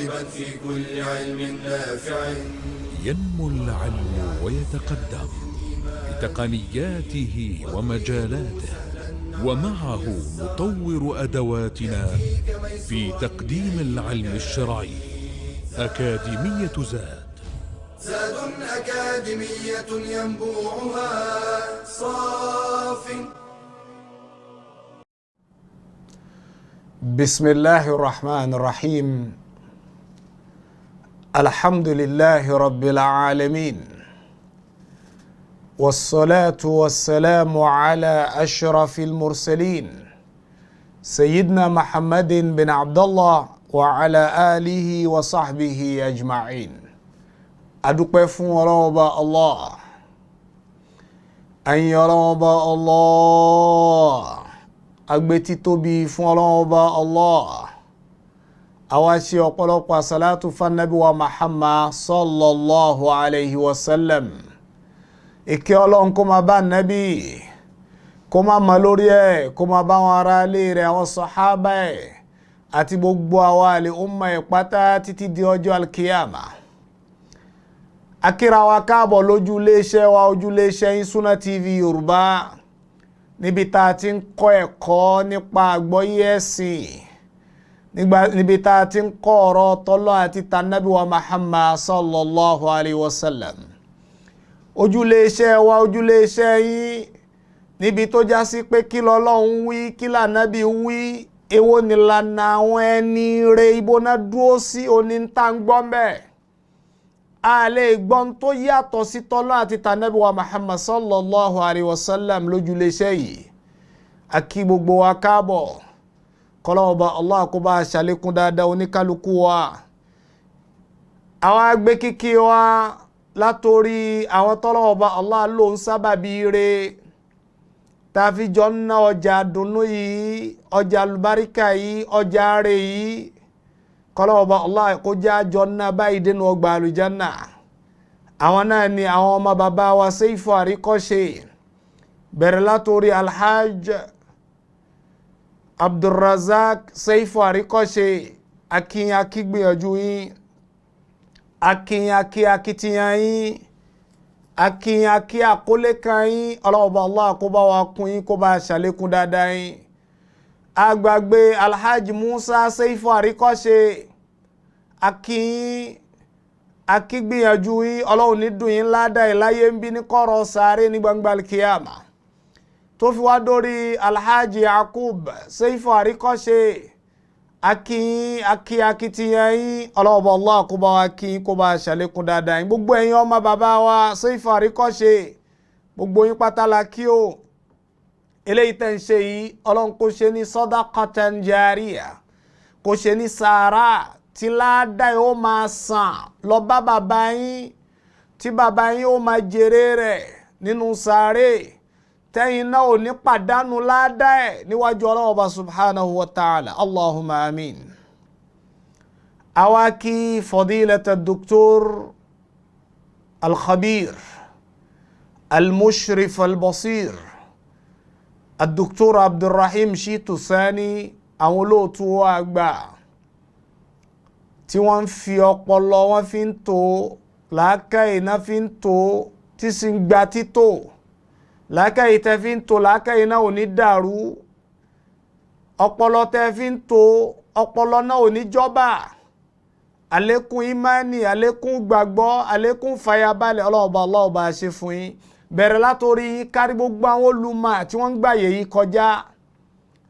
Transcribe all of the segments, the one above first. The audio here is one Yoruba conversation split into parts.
راغبا في كل علم نافع. ينمو العلم ويتقدم بتقنياته ومجالاته، ومعه نطور أدواتنا في تقديم العلم الشرعي. أكاديمية زاد أكاديمية ينبوعها صاف. بسم الله الرحمن الرحيم. الحمد لله رب العالمين، والصلاة والسلام على أشرف المرسلين سيدنا محمد بن عبد الله وعلى آله وصحبه أجمعين. أدوكي فون الله أن يرى الله agbeti tóbi fún Ọlọ́run Ọba Allah. Àwa ṣe ọ̀pọ̀lọpọ̀ salatu fún Ànábì wa Muhammad sallallahu alayhi wa sallam. Ìkẹ́ Ọlọ́run kó máa bá Ànábì, kó máa mọ́ lórí ẹ̀, kó máa bá wọn ará ilé rẹ̀, àwọn sàhábà ẹ̀ àti gbogbo àwa àlè umma ẹ̀ pátá títí di ọjọ́ alkiyama. Akíra wa káàbọ̀ lójú iléeṣẹ́ wa, ojú iléeṣẹ́ yín Sunna TV Yoruba, níbi tá a ti ń kọ́ ẹ̀kọ́ nípa àgbọ́yé ẹ̀sìn, níbi tá a ti ń kọ́ ọ̀rọ̀ tọ́lọ́ àti tànábì wa Muhammad sallallahu alayhi wa sallam. Ojúléeṣẹ́ wa, ojúléeṣẹ́ yín, níbi tó já sí pé kí l'Ọlọ́hun wí, kí l'Ànábì wí, èwo nìlànà àwọn ẹni rẹ̀, ibo náà dúró sí oní ń tà ń gbọ́ mbẹ́. A lè gbọ́n tó yàtọ̀ sí tọ́lọ́ àti tànábì wa Muhammad sallallahu alayhi wa sallam lójúléeṣẹ́ yìí. A kí gbogbo wa káàbọ̀, kọ́lọ́hun Ọba Allah kó bá ṣàlékún dáadáa oníkálukú wa. Àwọn agbé kíkí wa látorí àwọn tọ́lọ́hun Ọba Allah ló ń sábàbí rẹ̀ tàfi jọ ń ná ọjà dùnnú yìí, ọjà alùbáríkà yìí, ọjà rẹ̀ yìí. Kọ́lọ́hun Ọba Allah kó já jọ ná báyìí dénú ọgbà àlùjánnà. Àwọn náà ni àwọn ọmọ bàbá wa Seifu Àríkọ́ṣe, bẹ̀rẹ̀ látorí Alhaj Abdulrazak Seifu Àríkọ́ṣe. Akíyàn akígbìyànjú yín, akíyàn akí akitiyan yín, akíyàn akí àkólé kan yín. Ọlọ́hun Ọba Allah kó bá wa kún yín, kó bá ṣàlékún dáadáa yín. Agbàgbé Alhaji Musa Seifu Àríkọ́ṣe, akíyìn akígbìyànjú yín. Ọlọ́run ní dùn yín ládàá ìláyé ń bí ní kọ̀rọ̀ sáré ní gbangba alkiyama. Tó fi wá dórí Alhaji Yakub Seifu Àríkọ́ṣe, akíyìn akí akitiyan yín. Ọlọ́hun Ọba Allah kó bá wa kí yín, kó bá ṣàlékún dáadáa yín. Gbogbo ẹ̀yin ọmọ bàbá wa Seifu Àríkọ́ṣe, gbogbo yín pátá la kí o. Eléyìí tẹ́ ń ṣe yìí, Ọlọ́run kó ṣe ní sadaqatan jariyah, kó ṣe ní sàárà tí ládàá ó máa sàn lọ bá bàbá yín, tí bàbá yín ó máa jèrè rẹ̀ nínú sàárè, tẹ́yìn náà ò ní pàdánù ládàá ẹ̀ níwájú Ọlọ́run Ọba subhanahu wa ta'ala. Allahumma amin. Àwa kí fadilata Dr. Al-Khabir Al-Mushrif Al-Basir Dr. Abdulrahim Shitu Sani, àwọn olóòtú àgbà tí wọ́n fi ọpọlọ wọn fi ń tó, làákàyè náà fi ń tó, tí sì ń gba títò. Làákàyè tẹ́ fi ń tó, làákàyè náà ò ní dàrú. Ọpọlọ tẹ́ fi ń tó, ọpọlọ náà ò ní jọba. Àlékún ìmánì, àlékún gbàgbọ́, àlékún fàyàbalẹ̀ Ọlọ́hun Ọba Allah bá ṣe fún yín. Bẹ̀rẹ̀ látorí kárí gbogbo àwọn olùmọ̀ tí wọ́n ń gbàyè yìí kọjá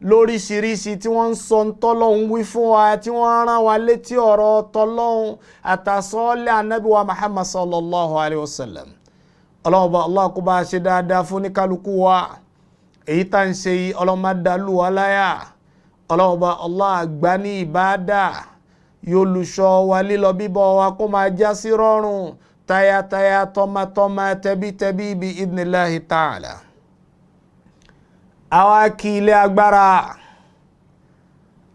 lóríṣiríṣi, tí wọ́n ń sọ tọ́lọ́hun wí fún wa, tí wọ́n rán wa létí ọ̀rọ̀ tọ́lọ́hun àtàsọ́ọ́lẹ̀ Ànábì wa Muhammad sallallahu alayhi wa sallam. Ọlọ́hun Ọba Allah kó bá ṣe dáadáa fún ní kálukú wa. Èyí tá ń ṣe yìí Ọlọ́hun má dàlú wa láyà. Ọlọ́hun Ọba Allah gbà ní ìbádà, yóò lùṣọ́ wa lílọ bíbọ̀ wa kó máa já sí rọrùn, tayataya, tọmatọma, tẹbítẹbí bí idhnillahi ta'ala. Àwa kí ilé agbára,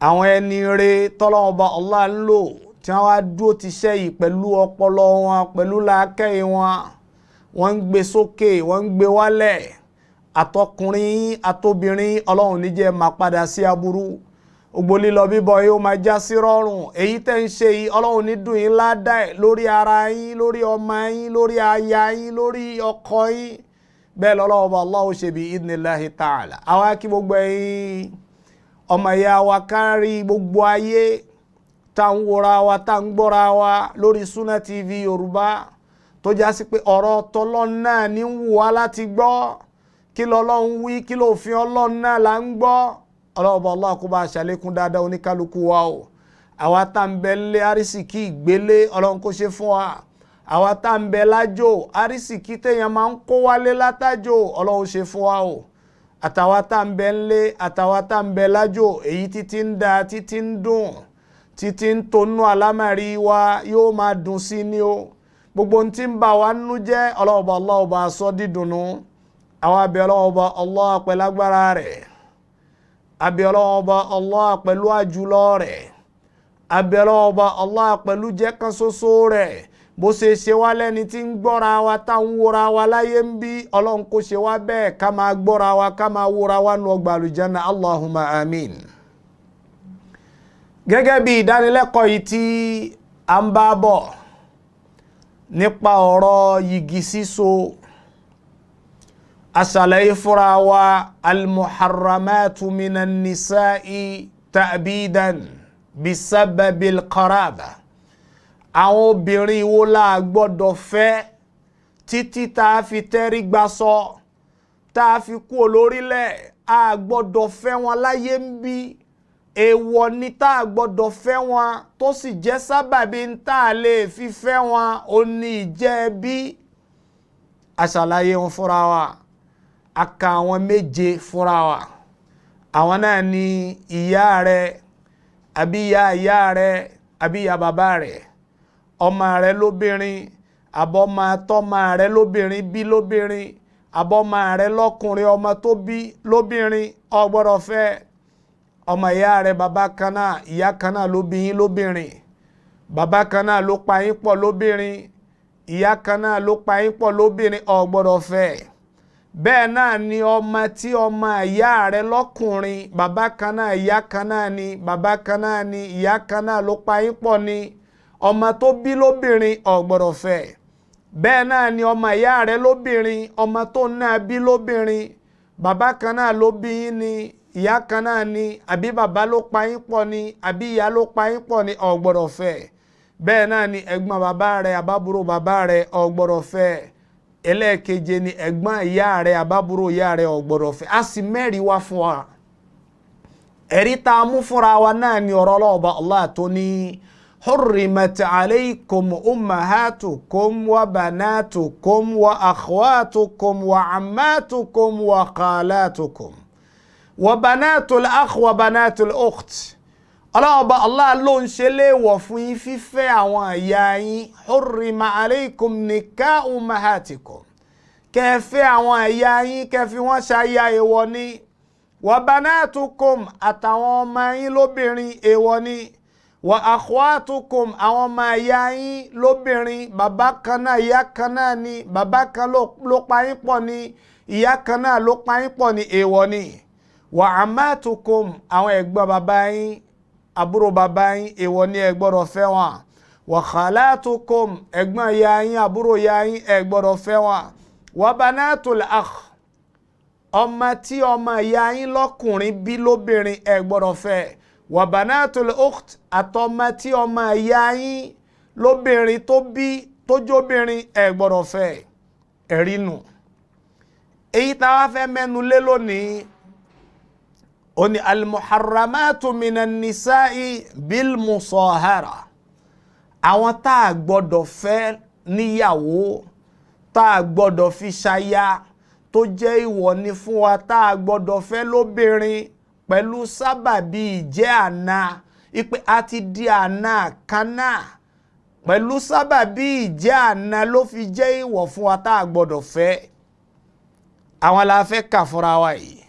àwọn ẹni rẹ̀ tọ́lọ́hun Ọba Allah ń lò, tí wọ́n wá dúró ti ṣẹ́ yìí pẹ̀lú ọpọlọ wọn, pẹ̀lú làákàyè wọn. Wọ́n ń gbé sókè, wọ́n ń gbé wálẹ̀. Àtọkùnrin àtobìnrin, Ọlọ́run ní jẹ́ máa padà sí aburú. gbogbo lílọ bíbọ̀ yóò máa já sí rọrùn èyí tẹ́ ń ṣe yìí Ọlọ́run ní dùn yín ládàá ẹ̀ lórí ara yín lórí ọmọ yín lórí aya yín lórí ọkọ yín bẹ́ẹ̀ lọ́lọ́wọ́ bá Allah ó ṣe bí idhnillahi ta'ala. àwa kí gbogbo ẹ̀yin ọmọ ìyá wa kárí gbogbo ayé tá ń wòra wa tá ń gbọ́ra wa lórí Sunna TV Yorùbá tó já sí pé ọ̀rọ̀ tọ́lọ́n náà ní ń wù wá láti gbọ́ kí lọ́lọ́run wí kí lófin Ọlọ́run náà là ń gbọ́ ọlọ́ọ̀bọ̀ Allah kó bá ṣàlékún dáadáa oníkálukú wa o àwa tá ń bẹ lé àrísìkí ìgbélé Ọlọ́run kó ṣe fún wa àwa tá ń bẹ lájò àrísìkí téèyàn máa ń kó wálé látàjò Ọlọ́run ṣe fún wa o àtàwa tá ń bẹ lé àtàwa tá ń bẹ lájò èyí títí ń da títí ń dùn títí ń tonú àlámàrí wa yóò máa dùn sí ni o gbogbo ohun tí ń bà wá nínú jẹ́ ọlọ́ọ̀bọ̀ Allah ọba sọ dídùnnú àwa bẹ̀ ọlọ́ọ̀bọ̀ Allah pẹ̀lú agbára rẹ̀ abẹ́ ọlọ́ọ̀bọ̀ Allah pẹ̀lú àjùlọ rẹ̀ abẹ́ ọlọ́ọ̀bọ̀ Allah pẹ̀lú jẹ́kan ṣoṣo rẹ̀ bó ṣe ṣe wá lẹ́ni tí ń gbọ́ra wa tá ń wòra wa láyé ń bí Ọlọ́run kó ṣe wá bẹ́ẹ̀ ká máa gbọ́ra wa ká máa wòra wa nù ọgbà àlùjánnà Allahumma amin. gẹ́gẹ́ bí ìdánilẹ́kọ̀ọ́ yìí tí a ń bá bọ̀ nípa ọ̀rọ̀ yìgì síso asàlàyé fúnra wa almuharramatu minan nisa'i ta'bidan bisababil qaraba àwọn obìnrin wo la gbọ́dọ̀ fẹ́ títí tá a fi tẹ́rí gbà sọ tá a fi kú olórílẹ̀ a gbọ́dọ̀ fẹ́ wọn láyé ń bí èèwọ̀ ni tá a gbọ́dọ̀ fẹ́ wọn tó sì jẹ́ sábàbí ń tá a lè fi fẹ́ wọn ó ní ìjẹ́ bí asàlàyé wọn fúnra wa aka àwọn méje fúnra wa àwọn náà ni ìyá rẹ àbí ìyá rẹ àbí ìyá bàbá rẹ ọmọ rẹ lóbìnrin àbọ̀mọ tọ́mọ rẹ lóbìnrin bí lóbìnrin àbọ̀mọ rẹ lọ́kùnrin ọmọ tó bí lóbìnrin ò gbọ́dọ̀ fẹ́ ọmọ ìyá rẹ bàbá kan náà ìyá kan náà ló bí yín lóbìnrin bàbá kan náà ló pa yín pọ̀ lóbìnrin ìyá kan náà ló pa yín pọ̀ lóbìnrin ò gbọ́dọ̀ fẹ́ bẹ́ẹ̀ náà ni ọmọ tí ọmọ ìyá rẹ lọ́kùnrin bàbá kan náà ìyá kan náà ni bàbá kan náà ni ìyá kan náà ló pa yín pọ̀ ni ọmọ tó bí lóbìnrin ò gbọ́dọ̀ fẹ́ bẹ́ẹ̀ náà ni ọmọ ìyá rẹ lóbìnrin ọmọ tó náà bí lóbìnrin bàbá kan náà ló bí yín ni ìyá kan náà ni àbí bàbá ló pa yín pọ̀ ni àbí ìyá ló pa yín pọ̀ ni ò gbọ́dọ̀ fẹ́ bẹ́ẹ̀ náà ni ẹ̀gbọ́n bàbá rẹ àbábúrò bàbá rẹ ò gbọ́dọ̀ fẹ́ ẹlẹ́ẹ̀keje ni ẹ̀gbọ́n ìyá rẹ̀ àbábúrò ìyá rẹ̀ ò gbọ́dọ̀ fẹ́ a sì mẹ́rin wá fún wa ẹ̀rí tá a mú fúnra wa náà ni ọ̀rọ̀ ọlọ́ọ̀bá Allah tó ní hurrimat alaykum ummahatukum wa banatukum wa akhwatukum wa ammatukum wa khalatukum wa banatul akh wa banatul ukht ọlọ́ọ̀bá Allah ló ń ṣe léèwọ̀ fún yín fífẹ́ àwọn ìyá yín hurrima alaykum nikah ummahatikum kẹfẹ́ àwọn ìyá yín kẹfí wọ́n ṣayá èèwọ̀ ni wa banatukum àtàwọn ọmọ yín lóbìnrin èèwọ̀ ni wa akhwatukum àwọn ọmọ ìyá yín lóbìnrin bàbá kan náà ìyá kan náà ni bàbá kan ló pa yín pọ̀ ni ìyá kan náà ló pa yín pọ̀ ni èèwọ̀ ni wa ammatukum àwọn ẹ̀gbọ́n bàbá yín àbúrò bàbá yín èèwọ̀ ni ẹ gbọ́dọ̀ fẹ́ wọn wa khalatukum ẹ̀gbọ́n ìyá yín àbúrò ìyá yín ẹ gbọ́dọ̀ fẹ́ wọn wa banatul akh ọmọ tí ọmọ ìyá yín lọ́kùnrin bí lóbìnrin ẹ gbọ́dọ̀ fẹ́ wa banatul ukht àtọmọ tí ọmọ ìyá yín lóbìnrin tó bí tó jóbìnrin ẹ gbọ́dọ̀ fẹ́ ẹ̀rí nù èyí tá a wá fẹ́ mẹ́nu lé lónìí oni almuharramatu minan nisa'i bil musahara àwọn tá a gbọ́dọ̀ fẹ́ níyàwó tá a gbọ́dọ̀ fi ṣaya tó jẹ́ ìwọ̀ ni fún wa tá a gbọ́dọ̀ fẹ́ lóbìnrin pẹ̀lú sábàbí ìjẹ́ àna ipe àti di àna kaná pẹ̀lú sábàbí ìjẹ́ àna ló fi jẹ́ ìwọ̀ fún wa tá a gbọ́dọ̀ fẹ́ àwọn la fẹ́ kà fúnra wa yìí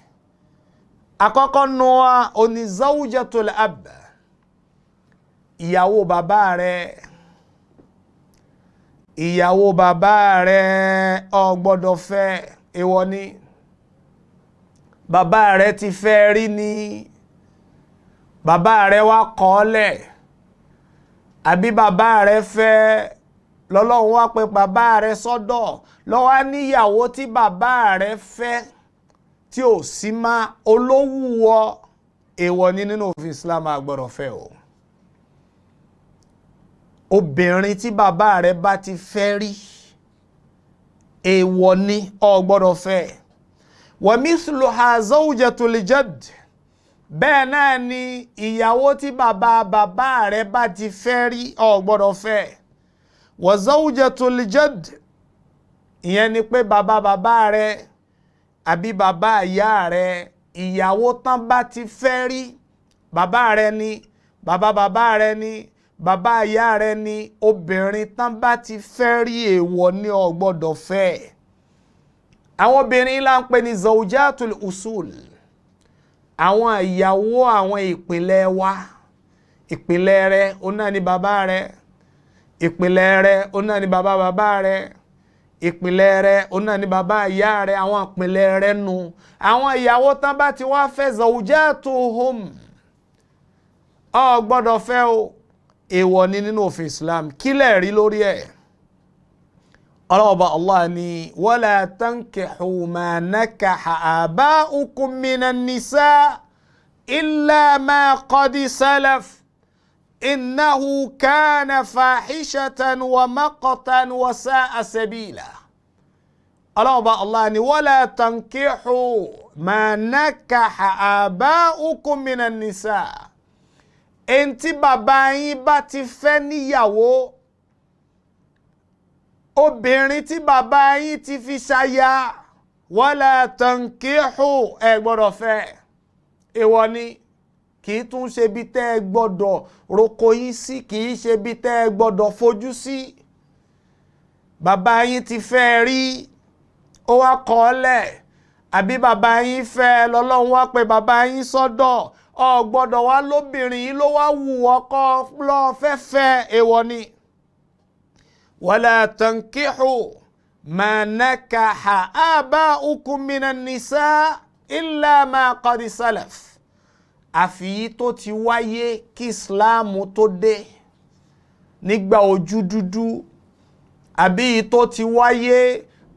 àkọ́kọ́ nù wa oní zawjatul ab ìyàwó bàbá rẹ̀ ìyàwó bàbá rẹ̀ ò gbọ́dọ̀ fẹ́ èèwọ̀ ni bàbá rẹ̀ ti fẹ́ rí ni bàbá rẹ̀ wá kọ̀ọ́lẹ̀ àbí bàbá rẹ̀ fẹ́ lọ́lọ́run wá pé bàbá rẹ̀ sọ́dọ̀ lọ́wọ́ níyàwó tí bàbá rẹ̀ fẹ́ tí ò sí má olówúwọ èèwọ̀ ní nínú òfin Islam àgbọ̀dọ̀ fẹ́ o. Obìnrin tí bàbá rẹ̀ bá ti fẹ́ rí èèwọ̀ ní ò gbọ́dọ̀ fẹ́. Wa mithluha zawjatul jadd, bẹ́ẹ̀ náà ni ìyàwó tí bàbá rẹ̀ bá ti fẹ́ rí ò gbọ́dọ̀ fẹ́. Wa zawjatul jadd ìyẹn ni pé bàbá rẹ̀ àbí bàbá ìyá rẹ̀ ìyàwó tán bá ti fẹ́ rí, bàbá rẹ̀ ni bàbá rẹ̀ ni bàbá ìyá rẹ̀ ni, obìnrin tán bá ti fẹ́ rí èèwọ̀ ní ò gbọ́dọ̀ fẹ́. Àwọn obìnrin là ń pè ní zawjatul usul, àwọn ìyàwó àwọn ìpìlẹ̀ wa. Ìpìlẹ̀ rẹ̀ ó náà ni bàbá rẹ̀, ìpìlẹ̀ rẹ̀ ó náà ni bàbá rẹ̀, ìpìlẹ̀ rẹ̀ ó náà ni bàbá ìyá rẹ̀, àwọn ìpìlẹ̀ rẹ̀ nù. Àwọn ìyàwó tán bá ti wá fẹ́ zawjatuhum ò gbọ́dọ̀ fẹ́ o, èèwọ̀ ní nínú òfin Islam. Kílẹ̀ rí lórí ẹ̀? ọlọ́ọ̀bá Allah ni wala tankihu ma nakaha aba'ukum minan nisa illa ma qad salaf innahu kana fahishatan wa maqtan wa sa'a sabila. ọlọ́ọ̀bá Allah ni wala tankihu ma nakaha aba'ukum minan nisa, ẹni tí bàbá yín bá ti fẹ́ níyàwó, obìnrin tí bàbá yín ti fi ṣaya, wala tankihu ẹ gbọ́dọ̀ fẹ́. Èèwọ̀ ni, kì í tún ṣe bí tẹ́ ẹ gbọ́dọ̀ roko yín sí, kì í ṣe bí tẹ́ ẹ gbọ́dọ̀ fojú sí. Bàbá yín ti fẹ́ rí, ó wá kọ̀ọ́lẹ̀, àbí bàbá yín fẹ́ lọ́lọ́run wá pé bàbá yín sọ́dọ̀, ò gbọ́dọ̀ wá lóbìnrin yìí ló wá wù ọkọ lọ fẹ́fẹ́. Èèwọ̀ ni. Wala tankihu ma nakaha aba'ukum minan nisa illa ma qad salaf, àfi tó ti wáyé kí Islam tó dé nígbà ojú dúdú, àbí tó ti wáyé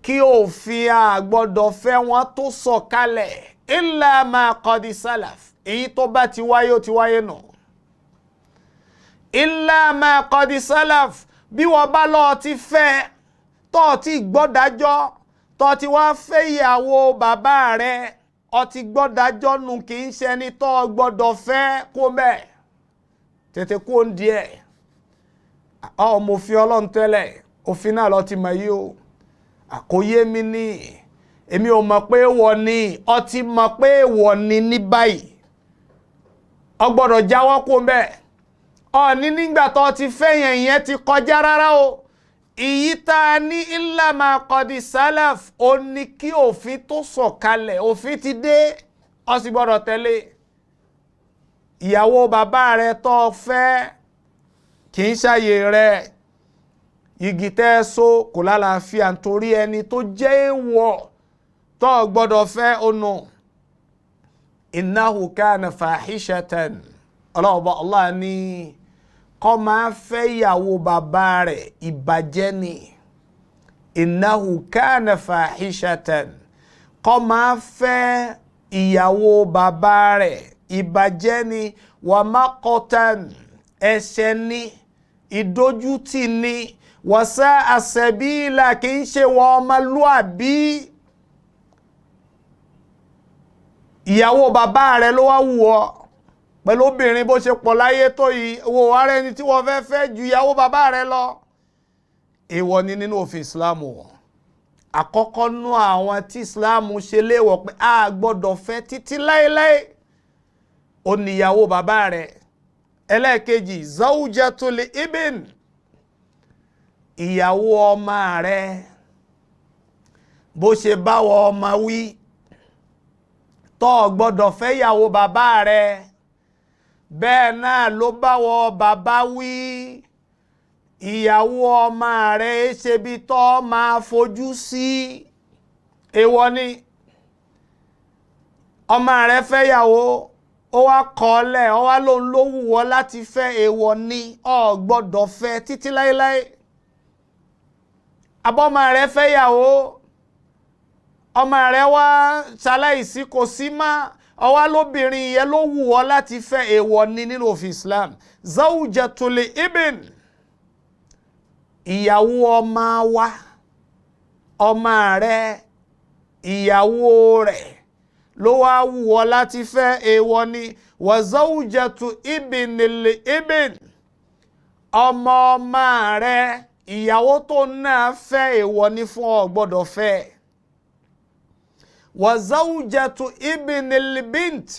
kí òfin àgbọ́dọ̀ fẹ́ wọn tó sọ̀kalẹ̀. Illa ma qad salaf, èyí tó bá ti wáyé ó ti wáyé nù. Illa ma qad salaf, bí wọ́n bá lọ ti fẹ́ tó ti gbọ́dájọ́ tó ti wá fẹ́ ìyàwó bàbá rẹ̀, ó ti gbọ́dájọ́ nù, kì í ṣe ẹni tó gbọ́dọ̀ fẹ́ kó bẹ́ẹ̀. Tètè kó ń díẹ̀. Mo fi Ọlọ́run tẹ́lẹ̀, òfin náà lọ ti mọ̀ yìí o. Àkóyé mi ní èmi ò mọ̀ pé wọ́n ní, ó ti mọ̀ pé wọ́n ní báyìí. Ó gbọ́dọ̀ jáwọ́ kó bẹ́ẹ̀. Ní nígbà tó ti fẹ́ yẹn ti kọjá rárá o. Ìyí tá ní illa ma qad salaf, ó ní kí òfin tó sọ̀kalẹ̀, òfin ti dé, ó sì gbọ́dọ̀ tẹ̀lé. Ìyàwó bàbá rẹ̀ tó fẹ́ kì í ṣàyè rẹ̀, igi tẹ́ so kò lálàáfíà nítorí ẹni tó jẹ́ èèwọ̀ tó gbọ́dọ̀ fẹ́ ọ̀nà. Innahu kana fahishatan, ọlọ́ọ̀bá Allah ní kó máa fẹ́ ìyàwó bàbá rẹ̀ ìbàjẹ́ ni. Innahu kana fahishatan, kó máa fẹ́ ìyàwó bàbá rẹ̀ ìbàjẹ́ ni. Wa maqtan, ẹ̀ṣẹ̀ ni, ìdójútì ni. Wa sa'a sabila, kì í ṣe wọ ọmọlúàbí. Ìyàwó bàbá rẹ̀ ló wá wù ọ́, pẹ̀lú obìnrin bó ṣe pọ̀ láyé tó yìí, wo ara ẹni tí wọ́n fẹ́ fẹ́ ju ìyàwó bàbá rẹ̀ lọ. Èèwọ̀ ni nínú òfin Islam wọn. Àkọ́kọ́ nú àwọn tí Islam ṣe léèwọ̀ pé a gbọ́dọ̀ fẹ́ títí láéláé, ó ní ìyàwó bàbá rẹ̀. Ẹlẹ́ẹ̀kejì, zawjatul ibn, ìyàwó ọmọ rẹ̀. Bó ṣe báwọ ọmọ wí, tó gbọ́dọ̀ fẹ́ ìyàwó bàbá rẹ̀, bẹ́ẹ̀ náà ló báwọ bàbá wí. Ìyàwó ọmọ rẹ̀ ṣe bí tó máa fojú sí. Èèwọ̀ ni. Ọmọ rẹ̀ fẹ́ ìyàwó, ó wá kọ́lẹ̀ ó wá lóun ló wù ọ́ láti fẹ́ èèwọ̀ ni ò gbọ́dọ̀ fẹ́ títí láéláé. abọ́mọ rẹ̀ fẹ́yàwó ọmọ rẹ̀ wá ṣaláìsí kò sí má ó wá lóbìnrin yẹn ló wù ọ́ láti fẹ́ èèwọ̀ ni nínú òfin Islam. zawjatul ibn ìyàwó ọmọ wa ọmọ rẹ̀ ìyàwó rẹ̀ ló wá wù ọ́ láti fẹ́ èèwọ̀ ni. wa zawjatu ibnil ibn ọmọ ọmọ rẹ̀ ìyàwó tó náà fẹ́ èèwọ̀ ni fún ọ gbọ́dọ̀ fẹ́. wa zawjatu ibnil bint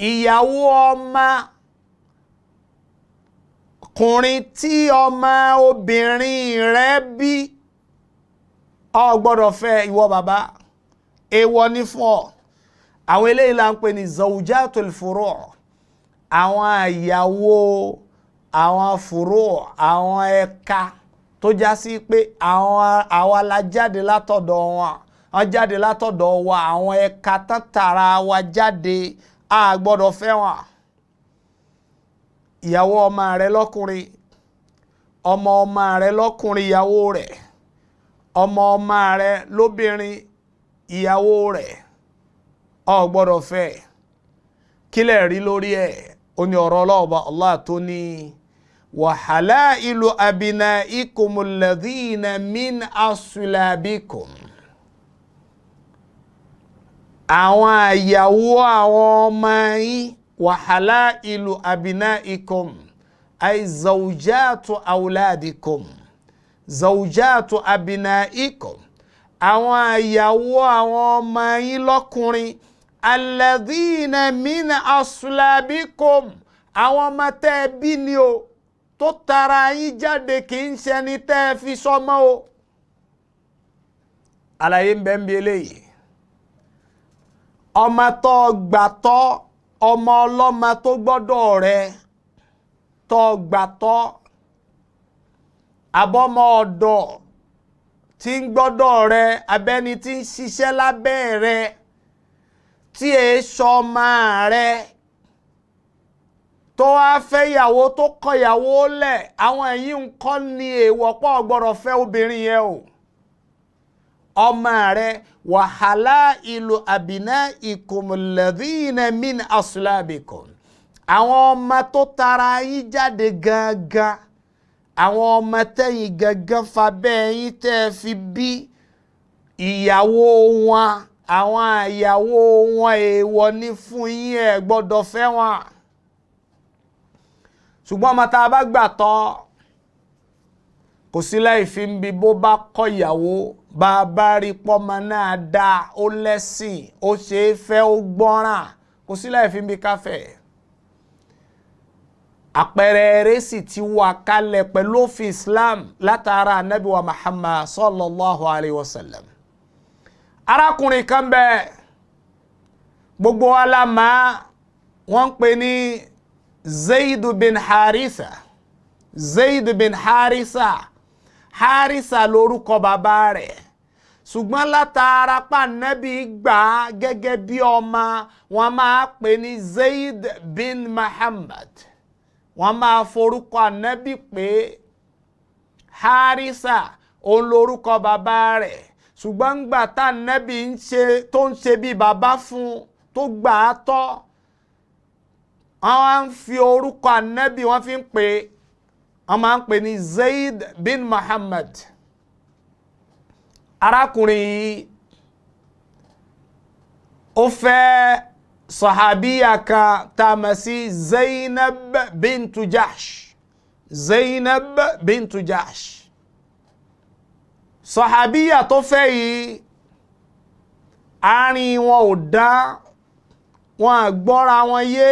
ìyàwó ọmọ kùnrin tí ọmọ obìnrin rẹ̀ bí ọ gbọ́dọ̀ fẹ́ ìwọ bàbá èèwọ̀ ni fún ọ. àwọn eléyìí là ń pè ní zawjatul furu' àwọn ìyàwó àwọn furu' àwọn ẹ̀ka tó já sí pé àwa la jáde látọ̀dọ̀ wọn wọ́n jáde látọ̀dọ̀ wa àwọn ẹ̀ka tán tara wa jáde a gbọ́dọ̀ fẹ́ wọn. ìyàwó ọmọ rẹ̀ lọ́kùnrin ọmọ ọmọ rẹ̀ lọ́kùnrin ìyàwó rẹ̀ ọmọ ọmọ rẹ̀ lóbìnrin ìyàwó rẹ̀ ò gbọ́dọ̀ fẹ́. kílẹ̀ rí lórí ẹ̀ ó ní ọ̀rọ̀ ọlọ́ọ̀bá Allah tó ní wa halailu abinaikum alladhina min aslabikum àwọn ìyàwó àwọn ọmọ yín wa halailu abinaikum ay zawjatu awladikum zawjatu abinaikum àwọn ìyàwó àwọn ọmọ yín lọ́kùnrin alladhina min aslabikum àwọn ọmọ tẹ́ bí ni o tó tara yín jáde kì í ṣe ni tẹ́ fi sọmọ o. àlàyé ń bẹ ń bi eléyìí ọmọ tó gbàtọ́ ọmọ ọlọ́mọ tó gbọ́dọ̀ rẹ̀ tó gbàtọ́ abọ́mọ ọ̀dọ̀ tí ń gbọ́dọ̀ rẹ̀ abẹ́ni tí ń ṣiṣẹ́ lábẹ́ rẹ̀ tí è sọmọ rẹ̀ tó wá fẹ́ ìyàwó tó kọ ìyàwó lẹ̀ àwọn èyí nǹkan ni èèwọ̀ pọ̀ gbọ́dọ̀ fẹ́ obìnrin yẹn o. ọmọ rẹ̀ wa halailu abinaikum alladhina min aslabikum àwọn ọmọ tó tara yín jáde gangan àwọn ọmọ tẹ́yìn gangan fabẹ́ yín tẹ́ fi bí ìyàwó wọn àwọn ìyàwó wọn èèwọ̀ ní fún yín ẹ gbọ́dọ̀ fẹ́ wọn. ṣùgbọ́n ọmọ tá a bá gbà tọ́ kò sí láì fi ń bi bó bá kọ́ ìyàwó bá a bá rí pọ́mọ náà dá ó lẹ́sìn ó ṣe é fẹ́ ó gbọ́ràn kò sí láì fi ń bi káfẹ́. àpẹẹrẹ eré sì ti wà kalẹ̀ pẹ̀lú òfin Islam látara anabi wa Muhammad sallallahu alayhi wa sallam. arákùnrin kan bẹ́ẹ̀ gbogbo wa la mọ̀ wọ́n ń pè ní Zaid bin Haritha Zaid bin Haritha lórúkọ bàbá rẹ̀ ṣùgbọ́n látara pa anabi gbà gẹ́gẹ́ bí ọmọ wọn máa pè ní Zaid bin Muhammad wọ́n máa forúkọ ànábì pé Haritha òun lórúkọ bàbá rẹ̀ ṣùgbọ́n gbà tá ànábì tó ń ṣe bí bàbá fún tó gbà á tọ́ wọ́n wá ń fi orúkọ ànábì wọ́n fi ń pè wọ́n máa ń pè ní Zaid bin Muhammad. arákùnrin yìí ó fẹ́ sahabiya kan tá a mọ̀ sí Zainab bintu Jahsh sahabiya tó fẹ́ yìí àárín wọn ò dá wọn àgbọ́ra wọn yé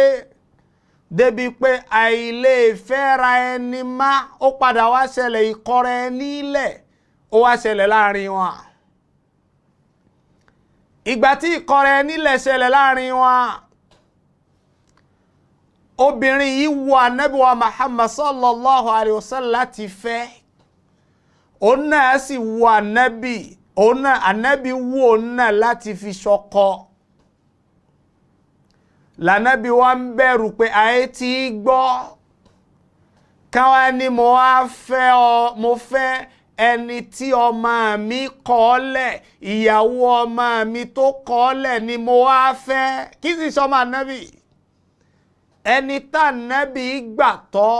débi pé àìlè fẹ́ra ẹni má ó padà wá ṣẹlẹ̀ ìkọrẹ ẹni lẹ̀ ó wá ṣẹlẹ̀ láàrin wọn. ìgbà tí ìkọrẹ ẹni lẹ̀ ṣẹlẹ̀ láàrin wọn obìnrin yìí wo ànábì wa Muhammad sallallahu alayhi wa sallam láti fẹ́ òun náà sì wo ànábì wo òun náà láti fi ṣọkọ lànàbí wa ń bẹ̀rù pé àyè tí gbọ́ káwa ni mo fẹ́ ẹni tí ọmọ mi kọ́lẹ̀ ìyàwó ọmọ mi tó kọ́lẹ̀ ni mo wá fẹ́ kí sì sọmọ ànábì ẹni tá ànábì gbàtọ́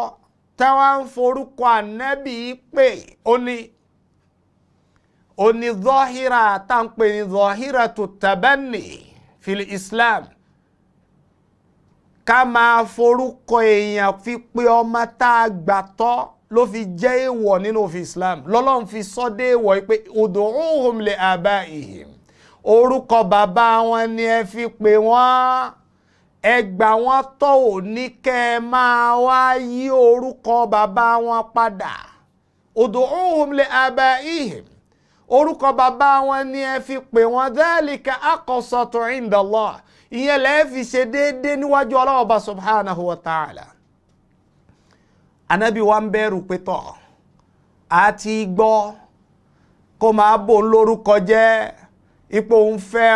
táwa ń forúkọ ànábì pè ó ní zọ́hírà tá ń pè ní zọ́hírà tó tabanni fil Islam ká máa forúkọ èèyàn fi pé ọmọ tá a gbàtọ́ ló fi jẹ́ èèwọ̀ nínú òfin Islam lọ́lọ́run fi sọ́dé èèwọ̀ pé ud'uhum li abaihim orúkọ bàbá wọn ni ẹ fi pè wọ́n ẹ gbà wọ́n tọ́ ò ní kẹ́ ẹ máa wá yí orúkọ bàbá wọn padà ud'uhum li abaihim orúkọ bàbá wọn ni ẹ fi pè wọ́n dhalika aqsatu inda Allah ìyẹn lẹ́ẹ̀ fi ṣe déédéé níwájú Ọlọ́hun Ọba subhanahu wa ta'ala anabi wa ń bẹ̀rù pé tọ̀ àti gbọ́ kó máa bò ń lórúkọ jẹ́ ipò ń fẹ́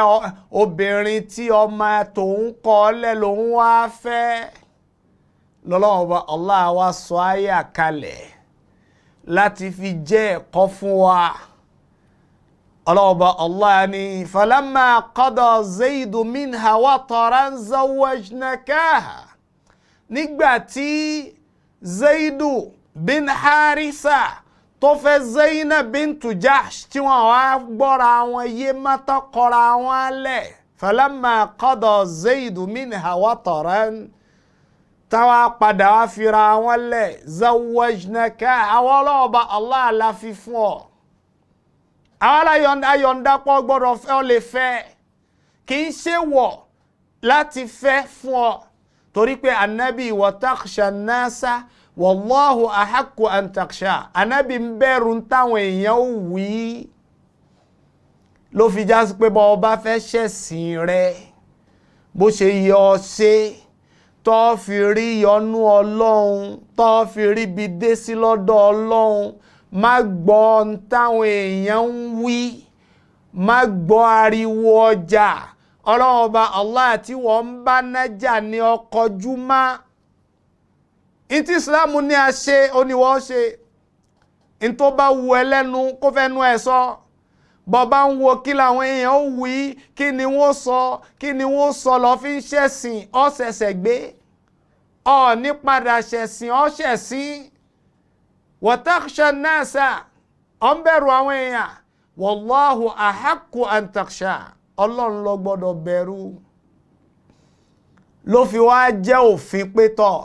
obìnrin tí ọmọ tòun kọ́lẹ̀ lòun wá fẹ́ lọ́lọ́run Ọba Allah wa sọ àyà kalẹ̀ láti fi jẹ́ ẹ̀kọ́ fún wa Ọlọ́run Ọba Allah ni falamma qada Zaidu minha wataran zawwajnakaha nígbà tí Zaidu bin Harisa tó fẹ́ Zainab bintu Jahsh tí wọ́n wá gbọ́ra wọn yé mọ́tọ́ kọra wọn lẹ̀ falamma qada Zaidu minha wataran táwa padà wá fira wọn lẹ̀ zawwajnaka àwọn Ọlọ́run Ọba Allah la fi fún ọ àwọn ayọ̀ǹda pọ̀ gbọ́dọ̀ fẹ́ ọ lè fẹ́ kì í ṣe wọ̀ láti fẹ́ fún ọ torí pé anabi wa takhsha nasa wallahu ahaqqu an takhsha anabi ń bẹ̀rù táwọn èèyàn ó wí ló fi já sí pé bọ́ ọba fẹ́ ṣẹ̀sìn rẹ bó ṣe yọ ọ ṣe tó fi rí yọ́nú Ọlọ́run tó fi rí bi dé sí lọ́dọ̀ Ọlọ́run má gbọ́ táwọn èèyàn ń wí má gbọ́ ariwo ọjà Ọlọ́run Ọba Allah tí wọ́n ń bá nájà ní ọkọ̀ júmọ́ ìtí Ìsìlámù ní a ṣe oníwọ́ ṣe in tó bá wu ẹlẹ́nu kó fẹ́ nú ẹ̀ sọ bọ́bá ń wo kí làwọn èèyàn ó wí kí ni wọ́n sọ lọ fi ń ṣẹ̀sìn ọ́ ṣẹ̀ṣẹ̀ gbé ọ̀ ní padà ṣẹ̀sìn ọ́ ṣẹ̀sìn wa takhsha nasa ọ̀ ń bẹ̀rù àwọn èèyàn wallahu ahaqqu an takhsha Ọlọ́run ló gbọ́dọ̀ bẹ̀rù ló fi wá jẹ́ òfin pé tọ̀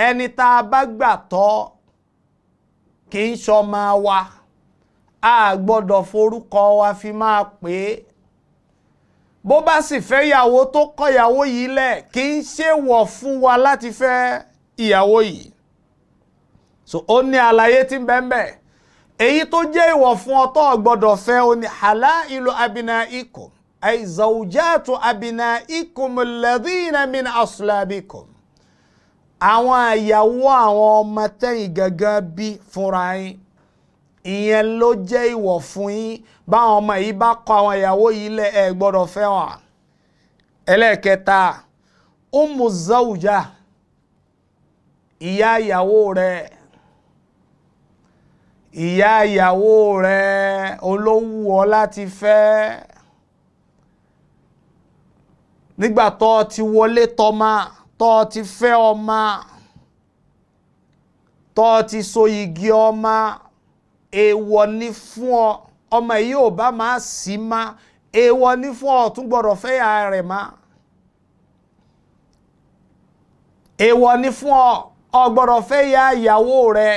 ẹni tá a bá gbà tọ́ kì í ṣọmọ wa a gbọ́dọ̀ forúkọ wa fi máa pè é bó bá sì fẹ́ ìyàwó tó kọ̀ ìyàwó yìí lẹ̀ kì í ṣèwọ̀ fún wa láti fẹ́ ìyàwó yìí so ó ní àlàyé tí ń bẹ́ẹ̀ èyí tó jẹ́ ìwọ̀ fún ọ tó gbọ́dọ̀ fẹ́ ó ní halailu abinaikum ay zawjatu abinaikum alladhina min aslabikum àwọn ìyàwó àwọn ọmọ tẹ́yìn gangan bí fúnra yín ìyẹn ló jẹ́ ìwọ̀ fún yín báwọn ọmọ yìí bá kọ àwọn ìyàwó yìí lẹ̀ ẹ gbọ́dọ̀ fẹ́ wọn ẹlẹ́ẹ̀kẹta ummu zawja ìyá ìyàwó rẹ̀ olówó ọ láti fẹ́ nígbà tó ti wọlé tọ́mà tó ti fẹ́ ọmọ tó ti so igi ọmọ èèwọ̀ ní fún ọ ọmọ yìí ò bá máa sí má èèwọ̀ ní fún ọ tún gbọ́dọ̀ fẹ́ ìyá rẹ̀ má èèwọ̀ ní fún ọ gbọ́dọ̀ fẹ́ ìyá ìyàwó rẹ̀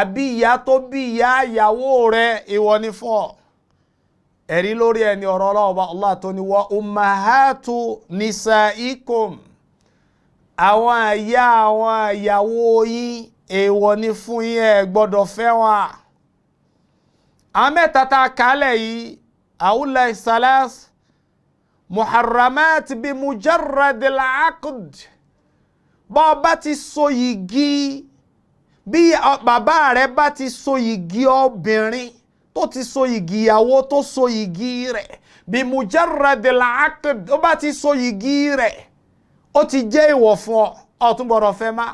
àbí ìyá tó bí ìyá ìyàwó rẹ̀ èèwọ̀ ní fún ọ ẹ̀rí lórí ẹni ọ̀rọ̀ ọlọ́ọ̀bá Allah tó ní wa ummahatu nisaikum àwọn àyà àwọn ìyàwó yín èèwọ̀ ní fún yín ẹ gbọ́dọ̀ fẹ́ wọn àwọn mẹ́ta tá a kálẹ̀ yìí àwùlà salas muharramat bi mujarrad al-aqd bọ́ bá ti so yìgì bí bàbá rẹ̀ bá ti so yìgì obìnrin tó ti so yìgì ìyàwó tó so yìgì rẹ̀ bí mujarrad al-aqd ó bá ti so yìgì rẹ̀ ó ti jẹ́ ìwọ̀ fún ọ ó tún gbọ́dọ̀ fẹ́ má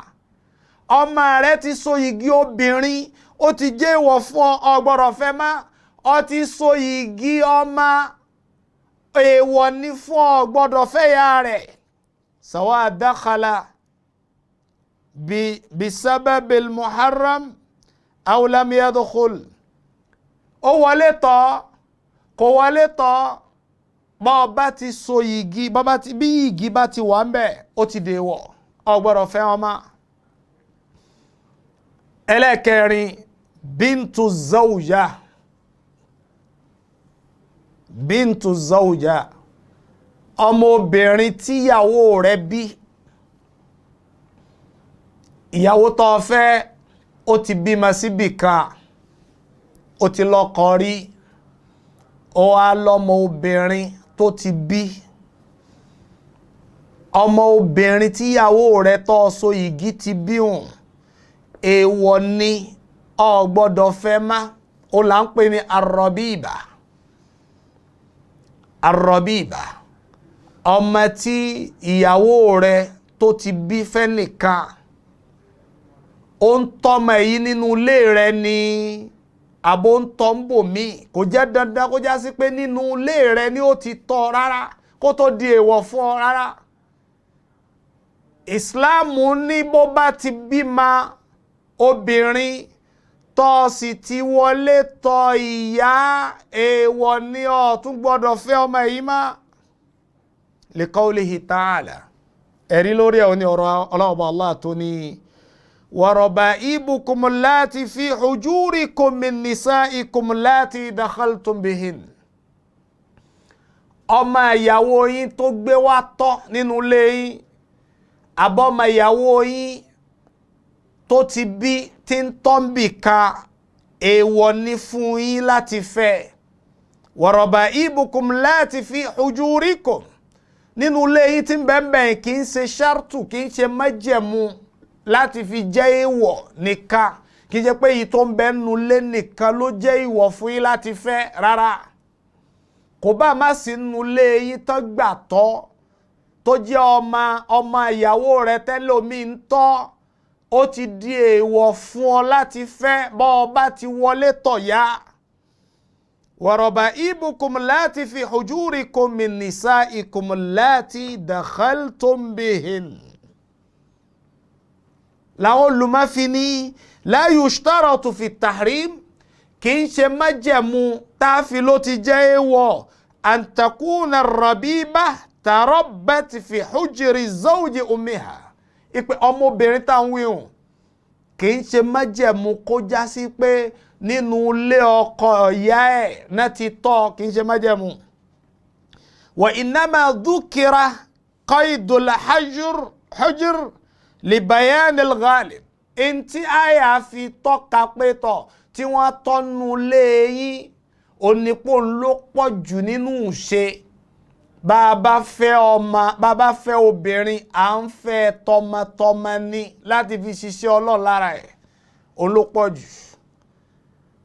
ọmọ rẹ ti so igi obìnrin ó ti jẹ́ ìwọ̀ fún ọ ó gbọ́dọ̀ fẹ́ má ó ti so igi ọmọ èèwọ̀ ní fún ọ gbọ́dọ̀ fẹ́ ya rẹ̀ sawa dakhala bisababil muharram aw lam yadkhul ó wọlé tọ̀ kò wọlé tọ̀ bọ́ bá ti so igi bí igi bá ti wà ń bẹ̀ ó ti dèwọ̀ ó gbọ́dọ̀ fẹ́ ọmọ. ẹlẹ́kẹrin bíntu zawja ọmọbìnrin tíyàwó rẹ̀ bí ìyàwó tó fẹ́ ó ti bímọ síbì kan ó ti lọ́kọ rí ó wá lọ́mọ obìnrin tó ti bí ọmọ obìnrin tíyàwó rẹ̀ tó so igi ti bí hùn èèwọ̀ ni ó gbọ́dọ̀ fẹ́ má ó là ń pè ní arọbíbà ọmọ tí ìyàwó rẹ̀ tó ti bí fẹ́ nìkan ó ń tọ́mọ èyí nínú ilé rẹ̀ ni àbò ń tọ́ ń bò mí kò jẹ́ dandan kó já sí pé nínú ilé rẹ̀ ni ó ti tọ́ rárá kó tó di èèwọ̀ fún ọ rárá. ìsìláàmù ní bó bá ti bímọ obìnrin tó sì ti wọlé tọ̀ ìyá èèwọ̀ ni ó tún gbọ́dọ̀ fẹ́ ọmọ yìí má. li qawlihi ta'ala ẹ̀rí lórí ẹ̀ ní ọ̀rọ̀ ọlọ́ọ̀bà Allah tó ní وربائبكم اللاتي في حجوركم من نسائكم اللاتي دخلتم بهن ọmọ ìyàwó yín tó gbé wá tọ́ nínú ilé yín àbọ́mọ ìyàwó yín tó ti bí tí ń tọ́ ń bì kan èèwọ̀ ni fún yín láti fẹ́ وربائبكم اللاتي في حجوركم nínú ilé yín tí ń bẹ́ẹ̀ kì í ṣe ṣártù kì í ṣe májẹ̀mú láti fi jẹ́ èèwọ̀ nìkan kì í jẹ́ pé èyí tó ń bẹ nínú ilé nìkan ló jẹ́ èèwọ̀ fún yín láti fẹ́ rárá kò bá má sí nínú ilé yín tó gbà tọ́ tó jẹ́ ọmọ ìyàwó rẹ tẹ́lómi ń tọ́ ó ti di èèwọ̀ fún ọ láti fẹ́ bọ́ ọ bá ti wọlé tọ̀ yá. وربائبكم اللاتي في حجوركم من نسائكم اللاتي دخلتم بهن làwọn olùmọ́fi ní la yushtaratu fi tahrim kì í ṣe májẹ̀mú táàfi ló ti jẹ́ èèwọ̀ an takuna rabiba tarabbat fi hujri zawji ummiha ìpè ọmọbìnrin táwọn wíhùn kì í ṣe májẹ̀mú kó já sí pé nínú ilé ọkọ ìyá ẹ̀ náà ti tọ́ kì í ṣe májẹ̀mú. wa innama dhukira qaydul hujr libayan al-ghalib ntí àyà fi tọ́ka pé tọ̀ tí wọ́n tọ́nu léyìn onípò ló pọ̀ jù nínú ṣe bàbá fẹ́ obìnrin à ń fẹ́ tọmọtọmọ ní láti fi ṣiṣẹ́ Ọlọ́run lára ẹ̀ olópọ̀ jù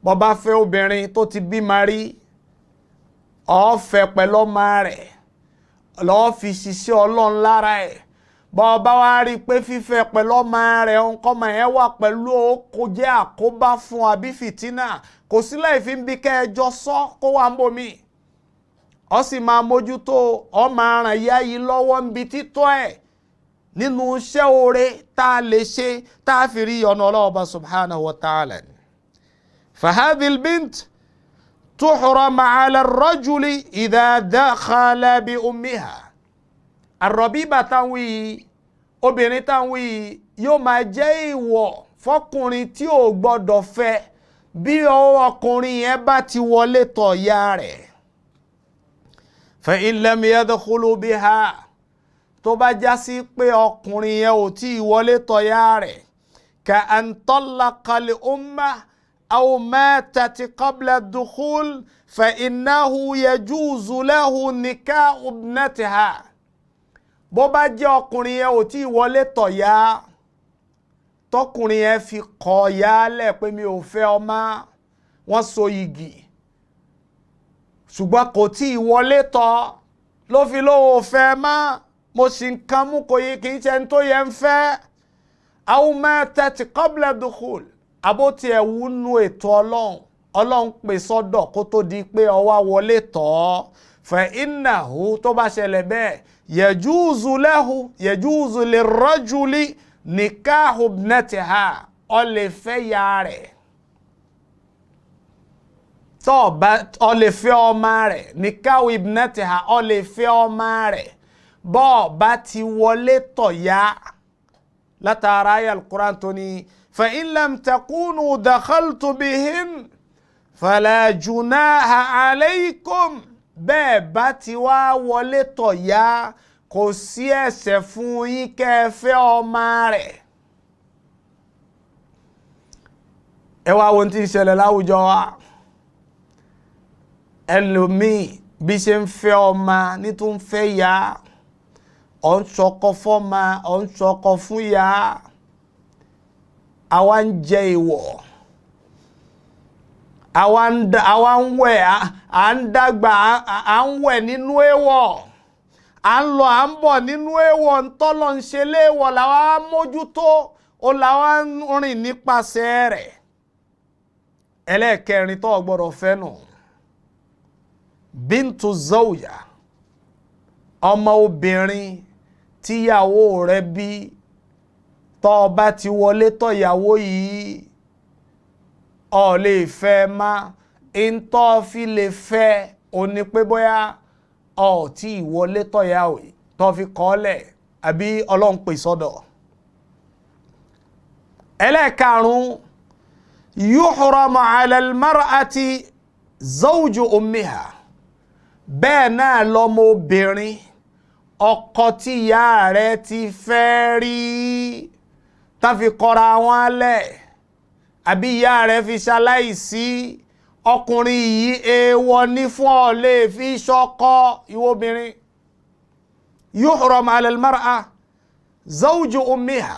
bàbá fẹ́ obìnrin tó ti bímọ rí ó fẹ́ pẹ̀lú ọmọ rẹ̀ lọ́ọ́ fi ṣiṣẹ́ Ọlọ́run lára ẹ̀ bọ́ọ̀bá wá rí i pé fífẹ́ pẹ̀lú ọmọ rẹ̀ ọkọ̀mọ̀ ẹ̀ wà pẹ̀lú kó jẹ́ àkóbá fún àbí fìtínà kò sílẹ̀ ìfi ń bí kẹjọ sọ kó wà ń bomi ọ sì máa mójútó ọ máa ràn yá yìí lọ́wọ́ ń bi títọ́ ẹ̀ nínú iṣẹ́ oore tá a lè ṣe tá a fi rí ọ̀nà ọlọ́ọ̀bá subhanahu wa ta'ala. فهذه البنت تحرم على الرجل إذا دخل بأمها àrọ̀bíbà táwọn yìí obìnrin táwọn yìí yóò máa jẹ́ ìwọ̀ fọkùnrin tí ò gbọ́dọ̀ fẹ́ bí ọkùnrin yẹn bá ti wọlé tọ̀ ya rẹ̀. fa in lam yadkhulu biha tó bá já sí pé ọkùnrin yẹn ò tí ì wọlé tọ̀ ya rẹ̀ ka an talaqa li umma aw matat qabla ad-dukhul fa innahu yajuzu lahu nikahu ibnatiha. bó bá jẹ́ ọkùnrin yẹn ò tí ì wọlé tọ̀ ya tọkùnrin yẹn fi kọ̀ ya lẹ̀ pé mi ò fẹ́ ọmọ wọ́n so igi ṣùgbọ́n kò tí ì wọlé tọ̀ ló fi lówó fẹ́ mọ́ mo sì ń kan mú kò yẹ kì í ṣe ń tó yẹ ń fẹ́ aw matat qabla dukhul àbó tiẹ̀ wúnú ètò ọlọ́run pè sọ́dọ̀ kó tó di pé ó wá wọlé tọ́ fa innahu tó bá ṣẹlẹ̀ bẹ́ẹ̀ yajuzu lirrajuli nikahu ibnatiha ó lè fẹ́ ya rẹ̀ ó lè fẹ́ ọmọ rẹ̀ nikahu ibnatiha ó lè fẹ́ ọmọ rẹ̀ bó bá ti wọlé tọ̀ ya látara ayé al-Qur'an tó ní fa in lam takunu dakhaltu bihin fala junaha alaykum bẹ́ẹ̀ bá ti wá wọlé tọ̀ ya kò sí ẹ̀ṣẹ̀ fún yín kẹ́ ẹ fẹ́ ọmọ rẹ̀. ẹ wá wo tí ń ṣẹlẹ̀ láwùjọ wa ẹlòmíì bí ṣe ń fẹ́ ọmọ ní tó ń fẹ́ ya ọ̀ ń sọkọ fọ́mọ ọ̀ ń sọkọ fún ya àwa ń jẹ ìwọ̀ àwa ń wẹ̀ à ń dàgbà à ń wẹ̀ nínú èèwọ̀ à ń lọ à ń bọ̀ nínú èèwọ̀ ntọ́lọ̀ ń ṣe léèwọ̀ làwa mójútó ó làwa ń rìn nípasẹ̀ rẹ̀. ẹlẹ́ẹ̀kẹrin tó gbọ́dọ̀ fẹ́ nù bíntu zawja ọmọ obìnrin tíyàwó rẹ̀ bí tó bá ti wọlé tọ̀ ìyàwó yìí ó lè fẹ́ má ntọ́ fi lè fẹ́ ó ní pé bóyá ó tí ìwọlé tọ̀ ìyàwó tó fi kọ́lẹ̀ àbí ọlọ́run pè sọ́dọ̀. ẹlẹ́ẹ̀karùn-ún yuhramu ala al-mar'ati zawju ummiha bẹ́ẹ̀ náà lọ́mọ obìnrin ọkọ tí ìyá rẹ̀ ti fẹ́ rí tàfi kọra wọn lẹ̀ àbí ìyá rẹ̀ fi ṣaláìsí ọkùnrin yìí èèwọ̀ ní fún ọ lè fi ṣọkọ ìwọ obìnrin. yuhram ala al-mar'a zawju ummiha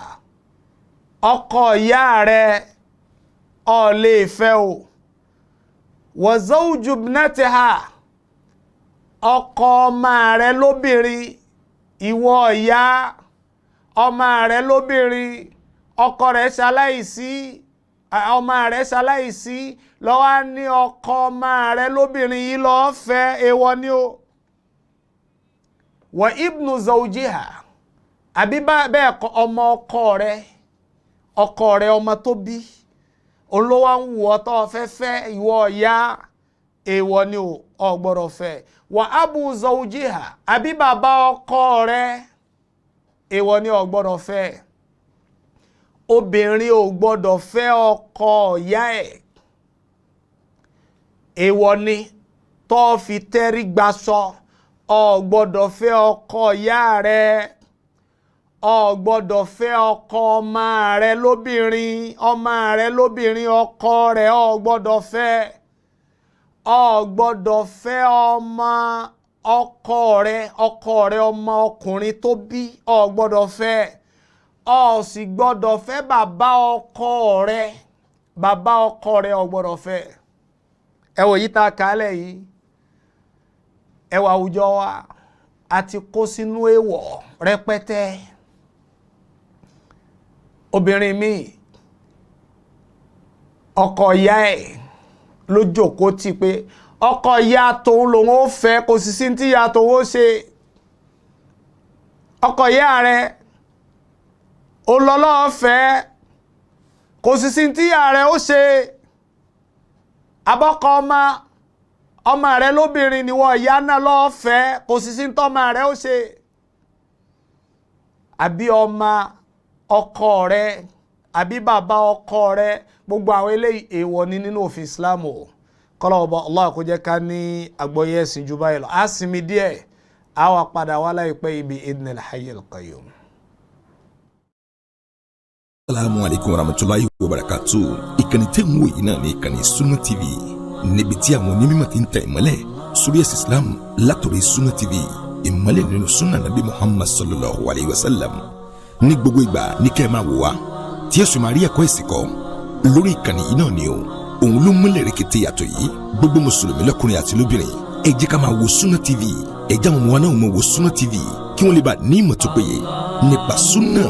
ọkọ ìyá rẹ̀ ọ lè fẹ́ o wa zawju ibnatiha ọkọ ọmọ rẹ̀ lóbìnrin ìwọ ìyá ọmọ rẹ̀ lóbìnrin ọkọ rẹ̀ ṣaláìsí ọmọ rẹ̀ ṣaláìsí ló wá ní ọkọ ọmọ rẹ̀ lóbìnrin yìí ló fẹ́ èèwọ̀ ni o. wa ibnu zawjiha àbí bẹ́ẹ̀ kọ́ ọmọ ọkọ rẹ̀ ọmọ tó bí olówó ń wù ọ́ tó fẹ́ ìwọ ìyá èèwọ̀ ni o ò gbọ́dọ̀ fẹ́. wa abu zawjiha àbí bàbá ọkọ rẹ̀ èèwọ̀ ni ò gbọ́dọ̀ fẹ́. obìnrin ò gbọ́dọ̀ fẹ́ ọkọ ìyá ẹ̀ èèwọ̀ ni tó fi tẹ́rí gbaṣọ ò gbọ́dọ̀ fẹ́ ọkọ ìyá rẹ̀ ò gbọ́dọ̀ fẹ́ ọkọ ọmọ rẹ̀ lóbìnrin ọkọ rẹ̀ ò gbọ́dọ̀ fẹ́ ò gbọ́dọ̀ fẹ́ ọmọ ọkọ rẹ̀ ọmọ ọkùnrin tó bí ò gbọ́dọ̀ fẹ́ ò sì gbọ́dọ̀ fẹ́ bàbá ọkọ rẹ̀ ò gbọ́dọ̀ fẹ́. ẹ wò yí tá a kálẹ̀ yìí ẹ wà àwùjọ wa a ti kó sínú èèwọ̀ rẹpẹtẹ. obìnrin mi ọkọ ìyá ẹ̀ ló jókòó tì pé ọkọ ìyá tòun lòun ó fẹ́ kò sì sí tí ìyá tòun ó ṣe. ọkọ ìyá rẹ̀ olọ́lọ́ fẹ́ kò sì sí tí ìyá rẹ̀ ó ṣe. abọ́kọ ọmọ rẹ̀ lóbìnrin ni wọ́n ìyá náà lọ́ọ́ fẹ́ kò sì sí tọ́mọ rẹ̀ ó ṣe. àbí ọmọ ọkọ rẹ̀ àbí bàbá ọkọ rẹ̀ gbogbo àwọn eléyìí èèwọ̀ ni nínú òfin Islam o. kọ́lọ́ọ̀bọ Allah kó jẹ́ ká ní àgbọ́yé ẹ̀sìn jù báyìí lọ. á sinmi díẹ̀ á wá padà wá láìpẹ́ ibi idhnil hayyil qayyum. Assalamu alaikum warahmatullahi wabarakatuh. Ìkànnì tẹ́ ń wò yìí náà ní ìkànnì Sunna TV níbi tí àwọn onímọ̀ ti ń tẹ̀ ìmọ́lẹ̀ sórí ẹ̀sìn Islam látòrí Sunna TV ìmọ́lẹ̀ nínú Sunna Nabi Muhammad sallallahu alayhi wa sallam. Ní gbogbo ìgbà ní kẹ́ ẹ máa wò wá tí ẹ sì máa rí ẹ̀kọ́ ẹ̀sìn kọ́ lórí ìkànnì yìí náà ni o. Òun ló múlẹ̀ rẹ̀kẹ̀tẹ̀ yàtọ̀ yìí gbogbo mùsùlùmí lọ́kùnrin àti lóbìnrin ẹ jẹ́ ká máa wo Sunna TV ẹ jẹ́ àwọn ọmọ wa náà máa wo Sunna TV kí kí wọ́n lè bá ní ìmọ̀ tó péye nípa Sunna.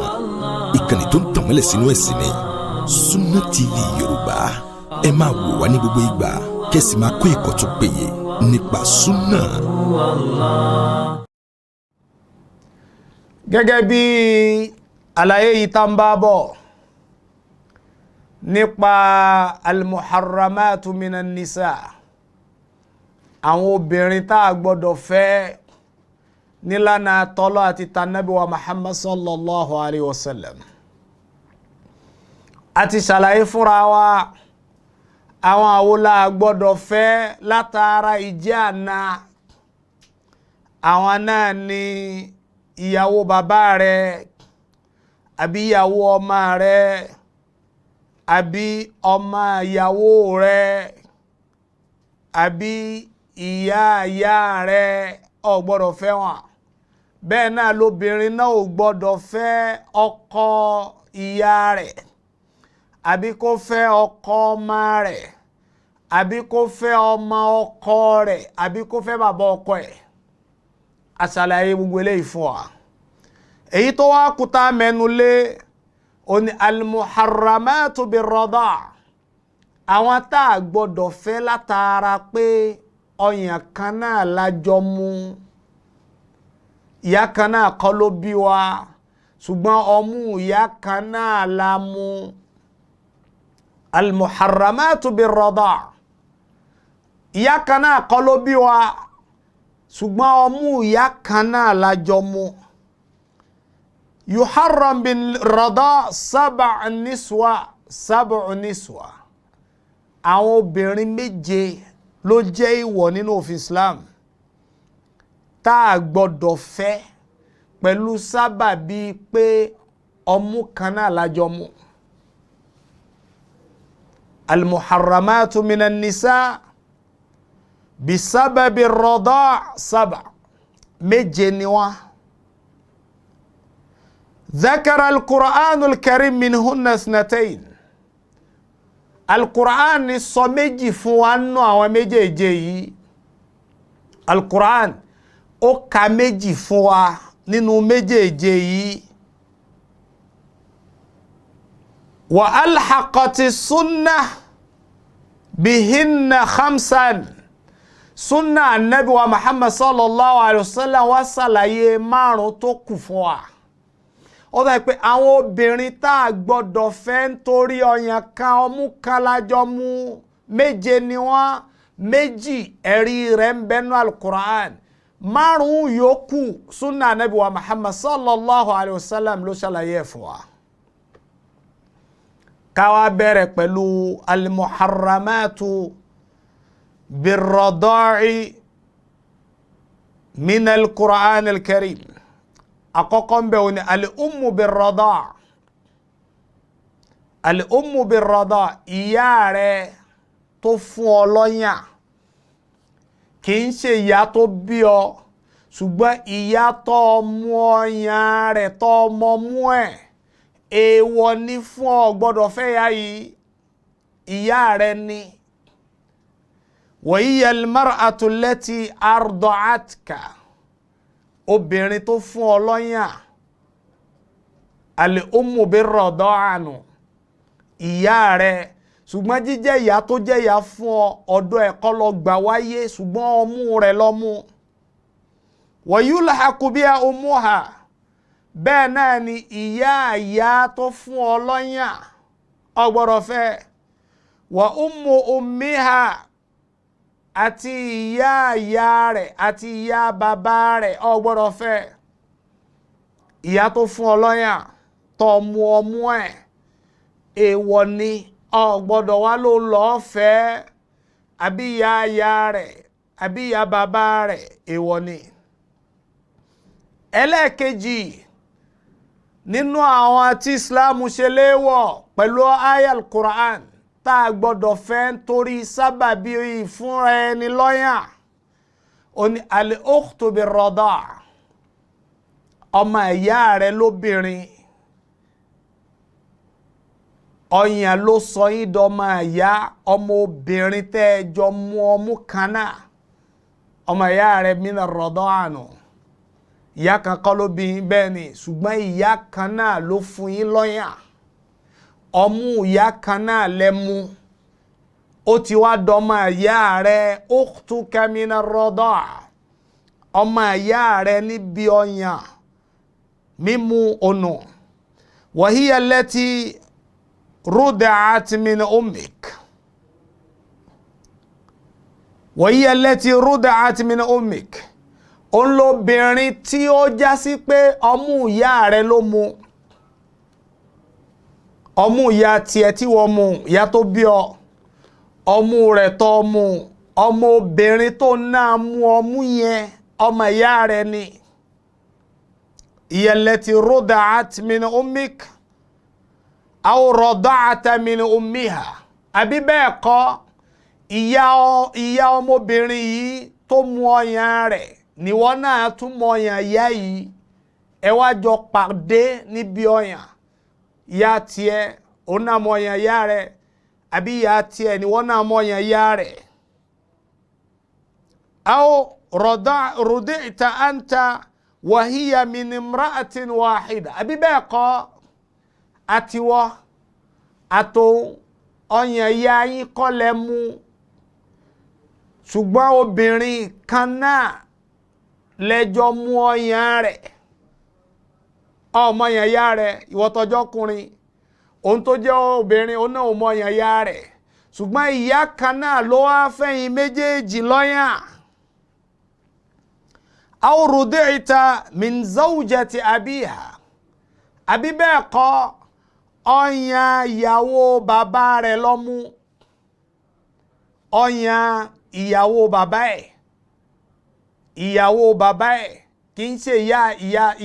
Ìkànnì tó ń tàn mọ́lẹ̀ sínú ẹ̀sìn ni Sunna TV Yorùbá. Ẹ máa wò wá ní gbogbo ìgbà kẹ́sì máa kọ́ ẹ̀kọ́ tó péye nípa Sunna. Gẹ́gẹ́ bí àlàyé yìí tá ń bá bọ̀ nípa al-muharramatu minan nisa, àwọn obìnrin tá a gbọ́dọ̀ fẹ́ nílànà tọ́lọ́ àti tànàbí wa Muhammad sallallahu alayhi wa sallam. A ti ṣàlàyé fúnra wa àwọn àwòlá gbọ́dọ̀ fẹ́ látara ìjẹ́ àna. Àwọn náà ni ìyàwó bàbá rẹ̀, àbí ìyàwó ọmọ rẹ̀, àbí ọmọ ìyàwó rẹ̀, àbí ìyá ìyá rẹ̀, ò gbọ́dọ̀ fẹ́ wọn. Bẹ́ẹ̀ náà lóbìnrin náà ò gbọ́dọ̀ fẹ́ ọkọ ìyá rẹ̀, àbí kó fẹ́ ọkọ ọmọ rẹ̀, àbí kó fẹ́ ọmọ ọkọ rẹ̀, àbí kó fẹ́ bàbá ọkọ ẹ̀. A ṣàlàyé gbogbo eléyìí fún wa. Èyí tó wá kúta mẹ́nu lé oní al-muharramatu bir-rada, àwọn tá a gbọ́dọ̀ fẹ́ látara pé ọyàn kan náà lájọ mú, ìyá kan náà kọ́ ló bí wa, ṣùgbọ́n ọmú ìyá kan náà la mú. Al-muharramatu bir-rada, ìyá kan náà kọ́ ló bí wa, ṣùgbọ́n ọmú ìyá kan náà lájọ mú. Yuharram bil-rada sab'u niswa. Àwọn obìnrin méje ló jẹ́ ìwọ̀ nínú òfin Islam tá a gbọ́dọ̀ fẹ́ pẹ̀lú sábàbí pé ọmú kan náà lájọ mú. Al-muharramatu minan nisa bisababi ar-rada sab'a, méje ni wọ́n. Dhakara al-Qur'anu al-Karim minhunna ithnatayn. Al-Qur'an ni sọ méjì fún wa nínú àwọn méjèèje yìí. Al-Qur'an ó ka méjì fún wa nínú méjèèje yìí. Wa alhaqati sunnah bihinna khamsan. Sunna annabi wa Muhammad sallallahu alayhi wa sallam wá ṣàlàyé márùn tó kù fún wa. Ó dá pé àwọn obìnrin tá a gbọ́dọ̀ fẹ́ nítorí ọyàn kan ọmú kan lájọ mú, méje ni wọ́n. Méjì ẹ̀rí rẹ̀ ń bẹnu al-Qur'an, márùn yòókù sunna anabi wa Muhammad sallallahu alayhi wa sallam ló ṣàlàyé fún wa. Ká wá bẹ̀rẹ̀ pẹ̀lú al-muharramatu bir-rada'i min al-Qur'an al-Karim. Àkọ́kọ́ ń bẹ wọ́n ní al-ummu bir-rada'. Al-ummu bir-rada', ìyá rẹ̀ tó fún ọ lọ́yàn, kì í ṣe ìyá tó bí ọ, ṣùgbọ́n ìyá tó mú ọyàn rẹ̀ tó mọ mú ẹ̀. Èèwọ̀ ni fún ọ, gbọ́dọ̀ fẹ́ ya yìí, ìyá rẹ̀ ni. Wa hiya al-mar'atu allati arda'atka, obìnrin tó fún ọ lọ́yàn. Al-ummu bir-rada'anu, ìyá rẹ̀, ṣùgbọ́n jíjẹ́ ìyá tó jẹ́ ìyá fún ọ ọ̀dọ̀ ẹ̀ kọ́ lọ gbà wáyé, ṣùgbọ́n ọmú rẹ̀ lọ mú. Wa yulhaqu biha ummuha, bẹ́ẹ̀ náà ni ìyá tó fún ọ lọ́yàn ò gbọ́dọ̀ fẹ́. Wa ummu ummiha, àti ìyá rẹ̀ àti ìyá bàbá rẹ̀ ò gbọ́dọ̀ fẹ́. Ìyá tó fún ọ lọ́yàn tó mú ọmú ẹ̀, èèwọ̀ ni, ò gbọ́dọ̀ wá ló lọ́ọ́ fẹ́, àbí ìyá rẹ̀ àbí ìyá bàbá rẹ̀, èèwọ̀ ni. Ẹlẹ́ẹ̀kejì nínú àwọn tí Islam ṣe léèwọ̀ pẹ̀lú aya al-Qur'an tá a gbọ́dọ̀ fẹ́ nítorí sábàbí ìfúnra ẹni lọ́yàn, ó ní al-ukhtu bir-rada', ọmọ ìyá rẹ̀ lóbìnrin, ọyàn ló sọ yín dọmọ ìyá, ọmọ obìnrin tẹ́ ẹ jọ mú ọmú kan náà, ọmọ ìyá rẹ̀ mina ar-rada'anu, ìyá kan kọ́ ló bí yín bẹ́ẹ̀ ni ṣùgbọ́n ìyá kan náà ló fún yín lọ́yàn ọmú ìyá kan náà lẹ mú ó ti wá dọ́mọ ìyá rẹ̀ ukhtuka mina ar-radaa ọmọ ìyá rẹ̀ níbi ọyàn mímú ọ̀nà wa hiya allati rud'at min ummik wa hiya allati rud'at min ummik òun lóbìnrin tí ó já sí pé ọmú ìyá rẹ̀ ló mú ọmú ìyá tiẹ̀ tí wọ́n mú ìyá tó bí ọ ọmú rẹ̀ tó mú ọmọ obìnrin tó náà mú ọmú yẹn ọmọ ìyá rẹ̀ ni hiya allati rud'at min ummik aw rada'ta min ummiha àbí bẹ́ẹ̀ kọ́ ìyá ọmọbìnrin yìí tó mú ọyàn rẹ̀ níwọ náà tún mọ ọyàn ìyá yìí ẹ wá jọ pàdé níbi ọyàn ìyá tiẹ̀ òun náà mọ ọyàn ìyá rẹ̀ àbí ìyá tiẹ̀ níwọ náà mọ ọyàn ìyá rẹ̀ aw rudi'ta anta wa hiya min imra'atin wahida àbí bẹ́ẹ̀ kọ́ àtiwọ́ àtò ọyàn ìyá yín kọ́ lẹ mú ṣùgbọ́n obìnrin kan náà lẹ́jọ́ mú ọyàn rẹ̀ ọmọ ọyàn ìyá rẹ̀ ìwọ tó jọkùnrin òun tó jẹ́ obìnrin òun náà mọ ọyàn ìyá rẹ̀ ṣùgbọ́n ìyá kan náà ló wá fẹ́yìn méjèèjì lọ́yàn aw rudi'ta min zawjati abiha àbí bẹ́ẹ̀ kọ́ ọyàn ìyàwó bàbá rẹ̀ ló mú ọyàn ìyàwó bàbá ẹ̀ ìyàwó bàbá ẹ̀ kì í ṣe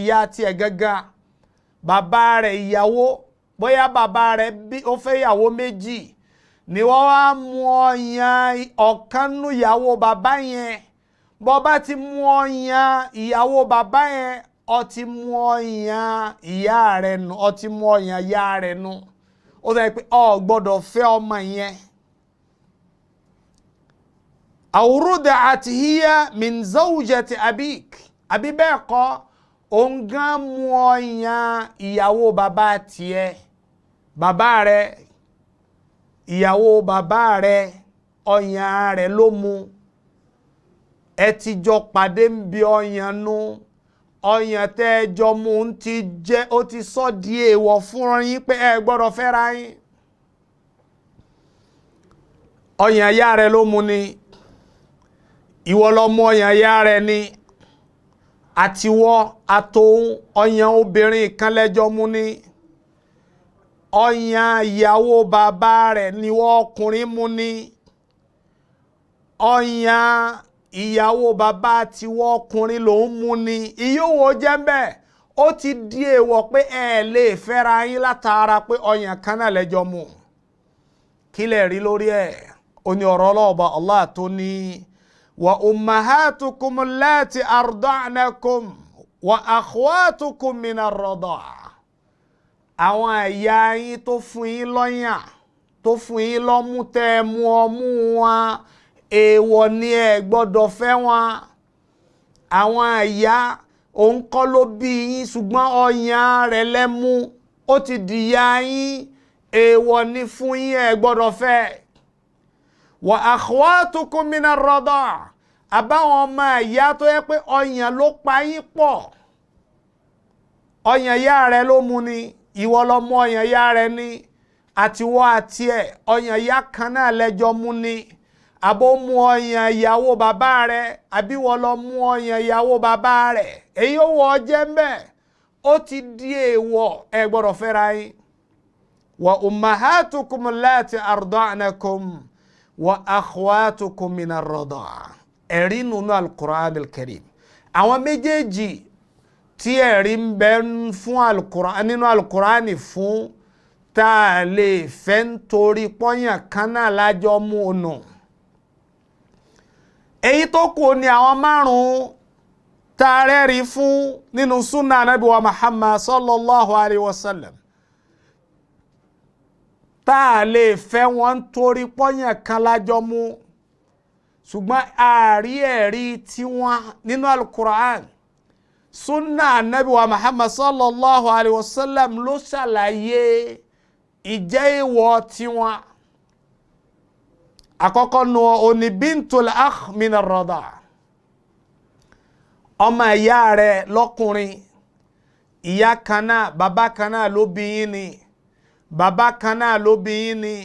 ìyá tiẹ̀ gangan bàbá rẹ̀ ìyàwó bóyá bàbá rẹ̀ ó fẹ́ ìyàwó méjì ni wọ́n wá mú ọyàn ọ̀kan nú ìyàwó bàbá yẹn bó bá ti mú ọyàn ìyàwó bàbá yẹn ó ti mú ọyàn ìyá rẹ̀ nù ó ti mú ọyàn ìyá rẹ̀ nù ó sọ pé o gbọ́dọ̀ fẹ́ ọmọ yẹn. aw rud'at hiya min zawjati abik àbí bẹ́ẹ̀ kọ́ òun gan mú ọyàn ìyàwó bàbá tiẹ̀ bàbá rẹ̀ ìyàwó bàbá rẹ̀ ọyàn rẹ̀ ló mú ẹ ti jọ pàdé ń bi ọyàn nù ọyàn tẹ́ ẹ jọ mú ń ti jẹ́ ó ti sọ di èèwọ̀ fún yín pé ẹ gbọ́dọ̀ fẹ́ra yín ọyàn ìyá rẹ̀ ló mú ni ìwọ ló mú ọyàn ìyá rẹ̀ ni àtiwọ́ àtòun ọyàn obìnrin kan lẹ́jọ́ mú ni ọyàn ìyàwó bàbá rẹ̀ ni wọ́n ọkùnrin mú ni ọyàn ìyàwó bàbá tiwọ́ ọkùnrin ló ń mú ni ìyówó jẹ́ bẹ́ẹ̀ ó ti di èèwọ̀ pé ẹ lè fẹ́ra yín látara pé ọyàn kan náà lẹ́jọ́ mú kí lè rí lórí ẹ̀ ó ní ọ̀rọ̀ ọlọ́ọ̀bà Allah tó ní wa ummahatukum allati arda'nakum wa akhwatukum min ar-radaa àwọn ìyá yín tó fún yín lọ́yàn tó fún yín lọ́mú tẹ́ mú ọmú wọn èèwọ̀ ni ẹ gbọ́dọ̀ fẹ́ wọn àwọn ìyá òun kọ́ ló bí yín ṣùgbọ́n ọyàn rẹ̀ lẹ́mú ó ti dìyà yín èèwọ̀ ni fún yín ẹ gbọ́dọ̀ fẹ́ wa akhwatukum min ar-radaa àbáwọn ọmọ ìyá tó yẹ pé ọyàn ló pa yín pọ̀ ọyàn ìyá rẹ̀ ló mú ni ìwọ ló mú ọyàn ìyá rẹ̀ ni àtiwọ́ àti ẹ̀ ọyàn ìyá kan náà lẹ́jọ́ mú ni àbó mú ọyàn ìyàwó bàbá rẹ̀ àbí wọ́n lọ mú ọyàn ìyàwó bàbá rẹ̀ èyí ó wọ ọjẹ́ mbẹ́ ó ti di èèwọ̀ ẹ gbọ́dọ̀ fẹ́ra yín wa ummahatukum allati arda'nakum wa akhwatukum min ar-radaa ẹ̀rí nínú al-Qur'an al-Karim àwọn méjèèjì tí ẹ̀rí ń bẹ fún al-Qur'an nínú al-Qur'an fún tá a lè fẹ́ nítorí pọ́yàn kan náà lájọ́ mú ọ̀nà èyí tó kù ní àwọn márùn-ún tá a rẹ́rí fún nínú Sunna Ànábì wa Muhammad sallallahu alayhi wa sallam tá a lè fẹ́ wọn torí pọ́yàn kan lájọ́ mú ṣùgbọ́n ààrí ẹ̀rí tí wọ́n nínú al-Qur'an sunna anabi wa Muhammad sallallahu alayhi wa sallam ló ṣàlàyé ìjẹ́ ìwọ̀ tiwọn. Àkọ́kọ́ nu oní bintul akh min ar-rada, ọmọ ìyá rẹ̀ lọ́kùnrin, ìyá kan náà bàbá kan náà ló bí yín ni, bàbá kan náà ló bí yín ni,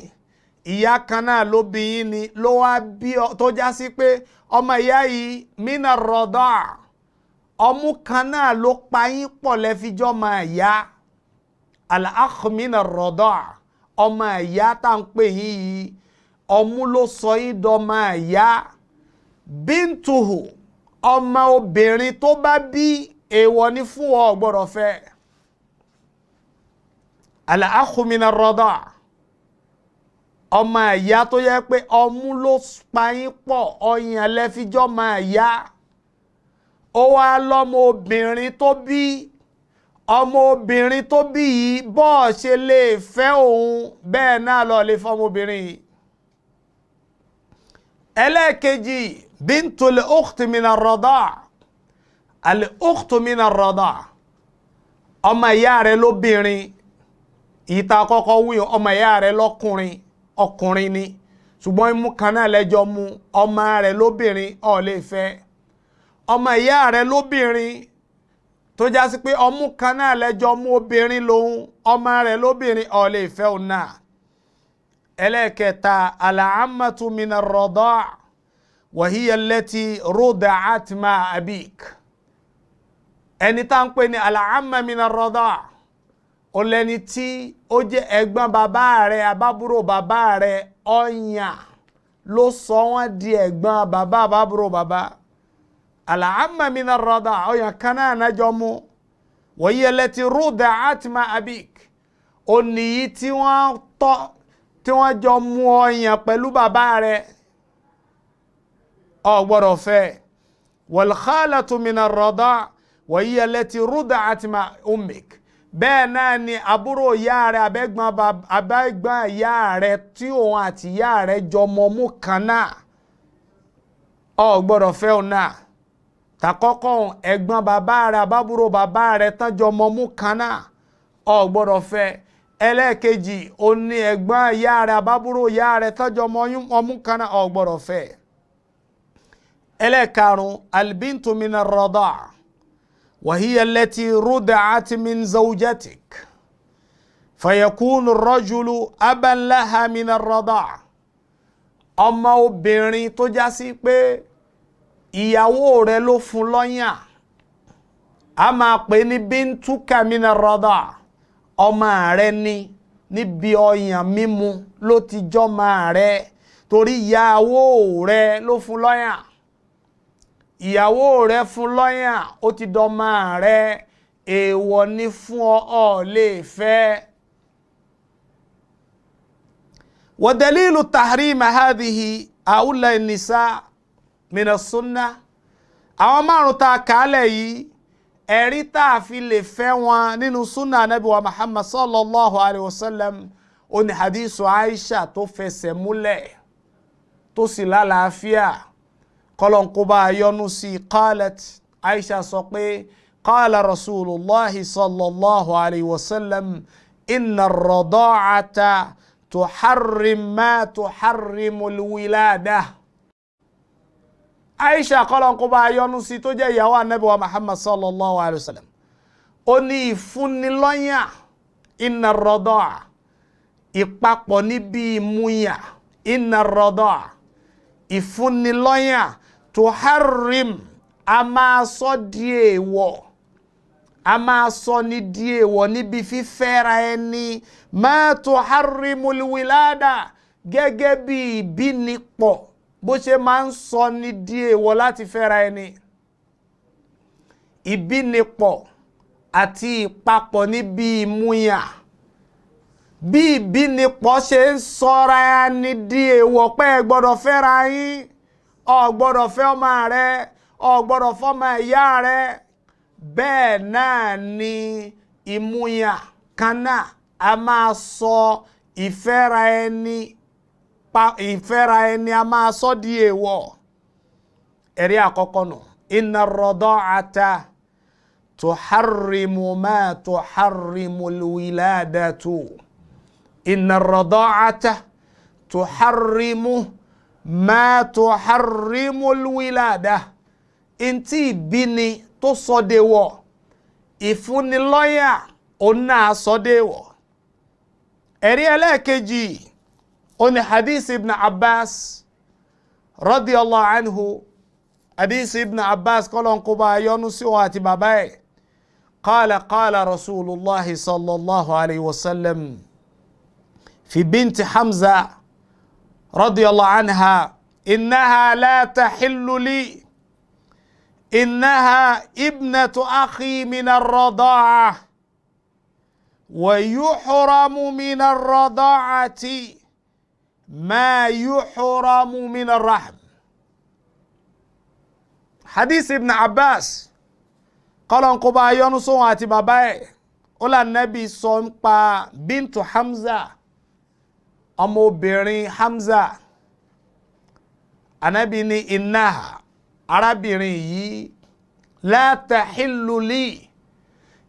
ìyá kan náà ló bí yín ni, ló wá bí tó já sí pé ọmọ ìyá yìí min ar-rada, ọmú kan náà ló pa yín pọ̀ lẹ́fijọ́ máa yá. Al-akh min ar-rada, ọmọ ìyá tá ń pè yín yìí ọmú ló sọ yín dọ́mọ ìyá. Bintuhu, ọmọ obìnrin tó bá bí èèwọ̀ ní fún ọ gbọ́dọ̀ fẹ́. Al-akhu min ar-rada, ọmọ ìyá tó yẹ pé ọmú ló pa yín pọ̀ ọyàn lẹ́fijọ́ máa yá. Ó wá lọ́mọ obìnrin tó bí, ọmọ obìnrin tó bí yìí bọ́ọ̀ ṣe lè fẹ́ òun bẹ́ẹ̀ náà lọ lè fọ́mọ obìnrin yìí. Ẹlẹ́ẹ̀kejì bintul ukhti min ar-rada, al-ukhtu min ar-rada, ọmọ ìyá rẹ̀ lóbìnrin, ìta kọ́kọ́ wí ọmọ ìyá rẹ̀ lọ́kùnrin, ọkùnrin ni ṣùgbọ́n imú kan náà lẹ́jọ́ mu, ọmọ rẹ̀ lóbìnrin ò lè fẹ́. Ọmọ ìyá rẹ̀ lóbìnrin tó já sí pé ọmú kan náà lẹ́jọ́ mú obìnrin lòun, ọmọ rẹ̀ lóbìnrin ò lè fẹ́ òun náà. Ẹlẹ́ẹ̀kẹta al-ammatu min ar-rada' wa hiya allati ruda'at ma abik. Ẹni tá ń pè ní al-amma min ar-rada', ó lẹ́ni tí ó jẹ́ ẹ̀gbọ́n bàbá rẹ̀ àbábúrò bàbá rẹ̀, ọ̀yàn ló sọ wọ́n di ẹ̀gbọ́n bàbá àbábúrò bàbá. Al-amma min ar-rada', ọ̀yàn kan náà nájọ́ mú. Wa hiya allati ruda'at ma abik, ó nìyí tí wọ́n jọ mú ọyàn pẹ̀lú bàbá rẹ̀, ò gbọ́dọ̀ fẹ́. Wal khalatu min ar-rada' wa hiya allati ruda'at ma ummik, bẹ́ẹ̀ náà ni àbúrò ìyá rẹ̀ abẹ́gbọ́n ìyá rẹ̀ tí òun àti ìyá rẹ̀ jọ mọ mú kan náà, ò gbọ́dọ̀ fẹ́ òun náà. Tàkọ́kọ́ ẹ̀gbọ́n bàbá rẹ̀ àbábúrò bàbá rẹ̀ tán jọ mọ mú kan náà, ò gbọ́dọ̀ fẹ́. Ẹlẹ́ẹ̀kejì ó ní ẹ̀gbọ́n ìyá rẹ̀ àbábúrò ìyá rẹ̀ tọ́jọ́ ọmú kan náà, ò gbọ́dọ̀ fẹ́. Ẹlẹ́ẹ̀karùn albintu min ar-rada' wa hiya allati ruda'at min zawjatik fayakunu ar-rajulu aban laha min ar-rada', ọmọ obìnrin tó já sí pé ìyàwó rẹ̀ ló fún lọ́yàn, a máa pè ní bintuka min ar-rada', ọmọ rẹ̀ ni níbi ọyàn mímu ló ti jọmọ rẹ̀, torí ìyàwó rẹ̀ ló fún lọ́yàn. Ìyàwó rẹ̀ fún lọ́yàn, ó ti dọmọ rẹ̀, èèwọ̀ ni fún ọ lè fẹ́. Wa dalilu tahrima hadhihi haula an-nisa min as-sunnah, àwọn márùn ta kálẹ̀ yìí ẹ̀rí tá a fi lè fẹ́ wọn nínú sunna anabi wa Muhammad sallallahu alayhi wa sallam ó ní hadithu Aisha tó fẹsẹ̀ múlẹ̀ tó sì lálàáfíà, kọ́lọ́n kó bá yọ́nú sí. Qalat, Aisha sọ pé qala rasulullahi sallallahu alayhi wa sallam inna ar-rada'ata tuharrim ma tuharrimu al-wilada. Aisha kọ́lọ́n kó bá yọ́nú sí tó jẹ́ ìyàwó anabi wa Muhammad sallallahu alayhi wa sallam, ó ní ìfúnnilọ́yàn, inna ar-rada'a, ìpapọ̀ níbi ìmúyàn, inna ar-rada'a, ìfúnnilọ́yàn, tuharrim, a máa sọ di èèwọ̀, a máa sọ ní di èèwọ̀ níbi fífẹ́ra ẹni, ma tuharrimul wilada, gẹ́gẹ́ bí ìbínipọ̀ bó ṣe máa ń sọ ní di èèwọ̀ láti fẹ́ra ẹni. Ìbínipọ̀ àti ìpapọ̀ níbi ìmúyàn, bí ìbínipọ̀ ṣe ń sọra ẹni di èèwọ̀ pé ẹ gbọ́dọ̀ fẹ́ra yín, ò gbọ́dọ̀ fẹ́ ọmọ rẹ, ò gbọ́dọ̀ fọ́mọ ìyá rẹ, bẹ́ẹ̀ náà ni ìmúyàn kan náà a máa sọ ìfẹ́ra ẹni a máa sọ di èèwọ̀. Ẹ̀rí àkọ́kọ́ nù, inna ar-rada'ata tuharrimu ma tuharrimu alwiladatu inna ar-rada'ata tuharrimu ma tuharrimu alwilada ntí ìbíni tó sọdẹ̀wọ̀ ìfúnnilọ́yà òun náà sọdẹ̀wọ̀. ẹ̀rí ẹlẹ́ẹ̀kejì ó ní hadith ibn Abbas radiyallahu anhu, hadith ibn Abbas kọ́lọ́n kó bá yọ́nú sí wọn àti bàbá ẹ̀. qala rasulullah sallallahu alayhi wa sallam fi binti Hamza radiyallahu anha innaha la tahillu li إنها ابنة أخي من الرضاعة ويحرم من الرضاعة ما يحرم من الرحم. حديث ابن عباس قال انقبا يونسون àti bàbá ẹ̀ ó là Nábì sọ nípa bíntu Hamza ọmọbìnrin Hamza. Ànábì ní innaha arábìnrin yìí la tahillu li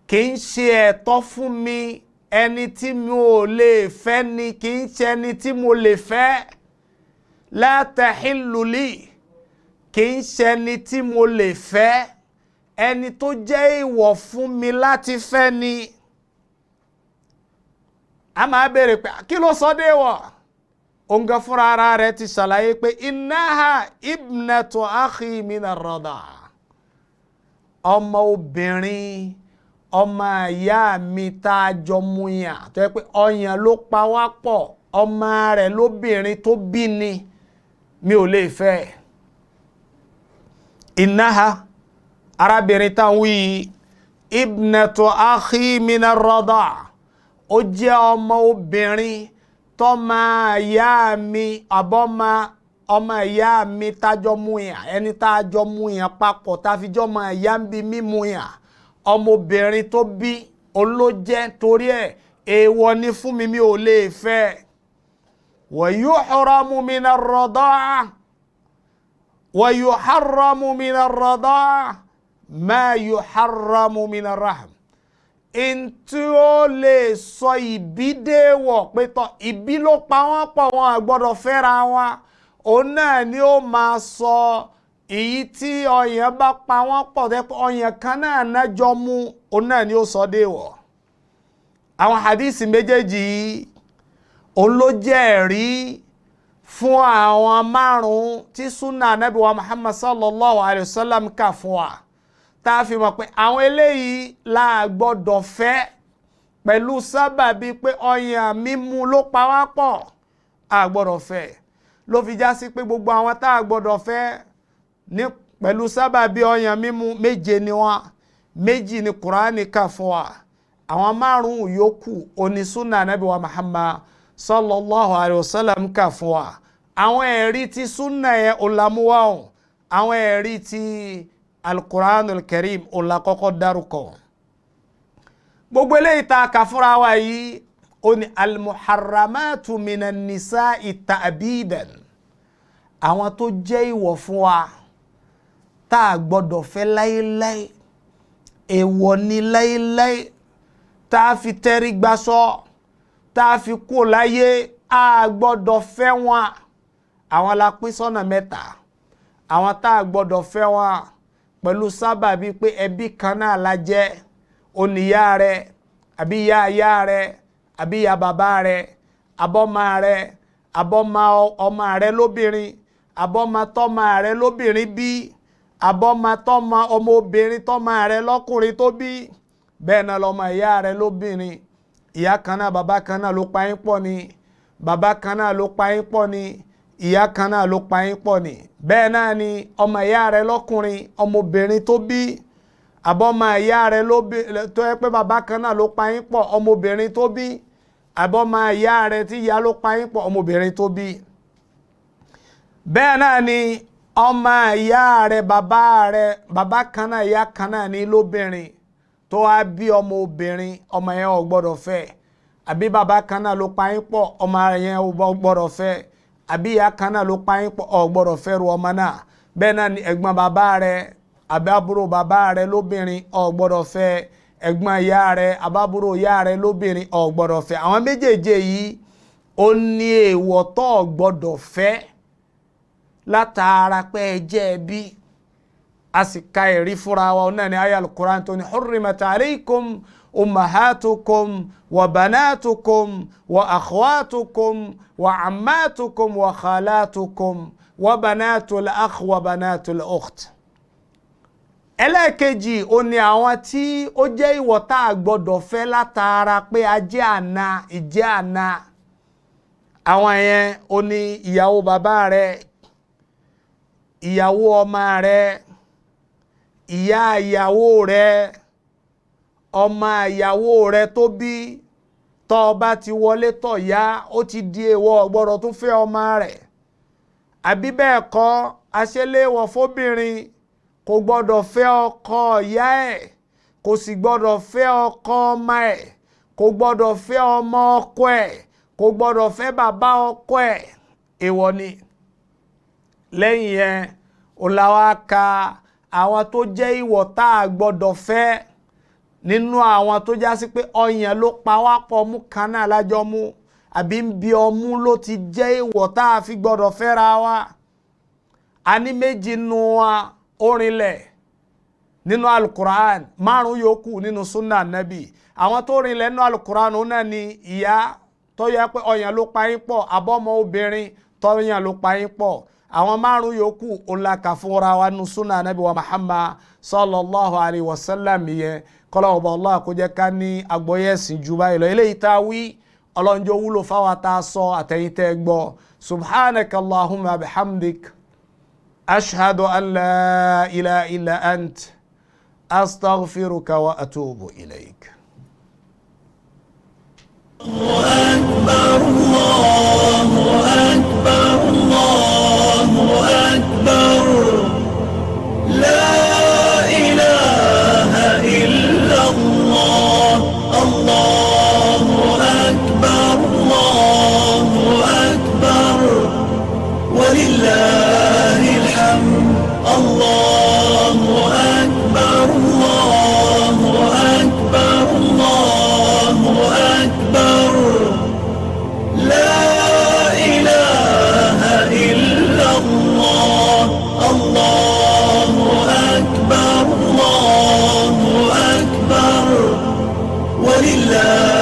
kì í ṣe ẹ̀tọ́ fún mi, ẹni tí mi ò lè fẹ́ ni, kì í ṣe ẹni tí mo lè fẹ́. La tahillu li kì í ṣe ẹni tí mo lè fẹ́, ẹni tó jẹ́ ìwọ̀ fún mi láti fẹ́ ni. a máa béèrè pé kí ló sọ dé wọ̀? Onga fúnra ara rẹ̀ ti ṣàlàyé pé innaha ibnatu akhi mina rada, ọmọ obìnrin ọmọ ìyá mi tá a jọ múyàn tó yẹ pé ọyàn ló pa wá pọ̀, ọmọ rẹ̀ lóbìnrin tó bí ni, mi ò lè fẹ́. Innaha arábìnrin tá ń wí ibnatu akhi mina rada, ó jẹ́ ọmọ obìnrin tọ́mọ ìyá mi àbọ́mọ ọmọ ìyá mi tájọ múyàn, ẹni tájọ múyàn papọ̀ táfijọ́ ọmọ ìyá ń bí mímúyàn, ọmọbìnrin tó bí olójẹ́, torí ẹ̀ èèwọ̀ ni fún mi, mi ò lè fẹ́. wa yuhramu mina ar-rada'a wa yuharramu mina ar-rada'a ma yuharramu mina ar-rahm. Ntí ó lè sọ ìbí déèwọ̀ pé tọ́ ìbí ló pa wọ́n pọ̀, wọn àgbọ́dọ̀ fẹ́ra wọn, òun náà ni ó máa sọ èyí tí ọyàn bá pa wọ́n pọ̀ tẹ́pẹ́ ọyàn kan náà nájọ mú, òun náà ni ó sọ déèwọ̀. àwọn hadisi méjèèjì yìí òun ló jẹ́ ẹ̀rí fún àwọn márùn-ún tí sunna Ànábì wa Muhammad sallallahu alayhi wa sallam kà fún wa, tá a fi mọ̀ pé àwọn eléyìí la gbọ́dọ̀ fẹ́ pẹ̀lú sábàbí pé ọyàn mímu ló pa wá pọ̀, a gbọ́dọ̀ fẹ́. ló fi já sí pé gbogbo àwọn tá a gbọ́dọ̀ fẹ́ ní pẹ̀lú sábàbí ọyàn mímu méje ni wọ́n, méjì ni Kùránì kà fún wa, àwọn márùn-ún yòókù oní sunna Ànábì wa Muhammad sallallahu alayhi wa sallam kà fún wa. àwọn ẹ̀rí ti sunna yẹn olamuwa o, àwọn ẹ̀rí ti al-Qur'an al-Karim ọ̀la kọ́kọ́ dárúkọ. gbogbo eléyìí tá a kà fúnra wa yìí ó ní al-muharramatu minan nisa'i ta'bidan, àwọn tó jẹ́ ìwọ̀ fún wa tá a gbọ́dọ̀ fẹ́ láéláé, èèwọ̀ ni láéláé, tá a fi tẹ́rí gbasọ́, tá a fi kú láyé, a gbọ́dọ̀ fẹ́ wọn. àwọn la pín sọ́nà mẹ́ta. àwọn tá a gbọ́dọ̀ fẹ́ wọn pẹ̀lú sábàbí pé ẹbí kan náà la jẹ́, oníyá rẹ̀ àbí ìyá rẹ̀ àbí ìyá bàbá rẹ̀, abọ́mọ rẹ̀, abọ́mọ ọmọ rẹ̀ lóbìnrin, abọ́mọ tọ́mọ rẹ̀ lóbìnrin bí, abọ́mọ tọ́mọ ọmọ obìnrin tọ́mọ rẹ̀ lọ́kùnrin tó bí, bẹ́ẹ̀ náà lọ́mọ ìyá rẹ̀ lóbìnrin. ìyá kan náà bàbá kan náà ló pa yín pọ̀ ni, bàbá kan náà ló pa yín pọ̀ ni, ìyá kan náà ló pa yín pọ̀ ni. bẹ́ẹ̀ náà ni ọmọ ìyá rẹ̀ lọ́kùnrin ọmọbìnrin tó bí, àbọ́mọ ìyá rẹ̀ tó yẹ pé bàbá kan náà ló pa yín pọ̀, ọmọbìnrin tó bí, àbọ́mọ ìyá rẹ̀ tí ìyá ló pa yín pọ̀, ọmọbìnrin tó bí. bẹ́ẹ̀ náà ni ọmọ ìyá rẹ̀ bàbá kan náà ìyá kan náà ní lóbìnrin tó wá bí ọmọ obìnrin, ọmọ yẹn ò gbọ́dọ̀ fẹ́. àbí bàbá kan náà ló pa yín pọ̀, ọmọ yẹn ò gbọ́dọ̀ fẹ́. àbí ìyá kan náà ló pa yín pọ̀, ò gbọ́dọ̀ fẹ́ ru ọmọ náà. bẹ́ẹ̀ náà ni ẹ̀gbọ́n bàbá rẹ̀ àbí àbúrò bàbá rẹ lóbìnrin ò gbọ́dọ̀ fẹ́, ẹ̀gbọ́n ìyá rẹ àbábúrò ìyá rẹ lóbìnrin ò gbọ́dọ̀ fẹ́. Àwọn méjèèjì yìí ó ní èèwọ̀ tó gbọ́dọ̀ fẹ́ látara pé ẹ jẹ́ ẹbí. A sì ka ẹ̀rí fúnra wa náà ní àyá al-Qur'an tó ní hurrimat alaykum ummahatukum wa banatukum wa akhwatukum wa ammatukum wa khalatukum wa banatul akh wa banatul ukht. Ẹlẹ́ẹ̀kejì ó ní àwọn tí ó jẹ́ ìwọ̀ tá a gbọ́dọ̀ fẹ́ látara pé a jẹ́ àna, ìjẹ́ àna. Àwọn yẹn ó ní ìyàwó bàbá rẹ, ìyàwó ọmọ rẹ, ìyá ìyàwó rẹ, ọmọ ìyàwó rẹ tó bí. Tó bá ti wọlé tọ̀ ya ó ti di èèwọ̀ gbọ́dọ̀ tún fẹ́ ọmọ rẹ̀. Àbí bẹ́ẹ̀ kọ́ aṣẹ́léwọ̀ fóbìnrin kò gbọ́dọ̀ fẹ́ ọkọ ìyá ẹ̀, kò sì gbọ́dọ̀ fẹ́ ọkọ ọmọ ẹ̀, kò gbọ́dọ̀ fẹ́ ọmọ ọkọ ẹ̀, kò gbọ́dọ̀ fẹ́ bàbá ọkọ ẹ̀. Èèwọ̀ ni. Lẹ́yìn yẹn ó la wá ka àwọn tó jẹ́ ìwọ̀ tá a gbọ́dọ̀ fẹ́ nínú àwọn tó já sí pé ọyàn ló pa wá pọ̀ mú kan náà lájọ mú, àbí ń bí ọmú ló ti jẹ́ ìwọ̀ tá a fi gbọ́dọ̀ fẹ́ra wa. A ní méjì nù wa orinlẹ̀ nínú alukur'an, márùn yòókù nínú sunna nabi. Àwọn tó rinlẹ̀ nínú alukur'an náà ni ìyá tó yẹ pé ọyàn ló pa yín pọ̀, àbọ́mọ obìnrin tó yàn ló pa yín pọ̀. Àwọn márùn yòókù olaka fúnra wa nínú sunna nabi wa Muhammad sallallahu alayhi wa sallam yẹn. Kọ́lá ọba Allah kó jẹ́ ká ní agbóyẹ̀sìn jù báyìí lọ. Eléyìí tá a wí ọlọ́njọ́ wúlò fáwọn tá a sọ àtẹ̀yìn tẹ́ gbọ́. Subhanaka Allahumma bihamdik. أشهد أن لا إله إلا أنت أستغفرك وأتوب إليك. الله أكبر الله أكبر الله أكبر لا إله إلا الله الله أكبر الله أكبر ولله الله أكبر الله أكبر الله أكبر لا إله إلا الله الله أكبر الله أكبر ولله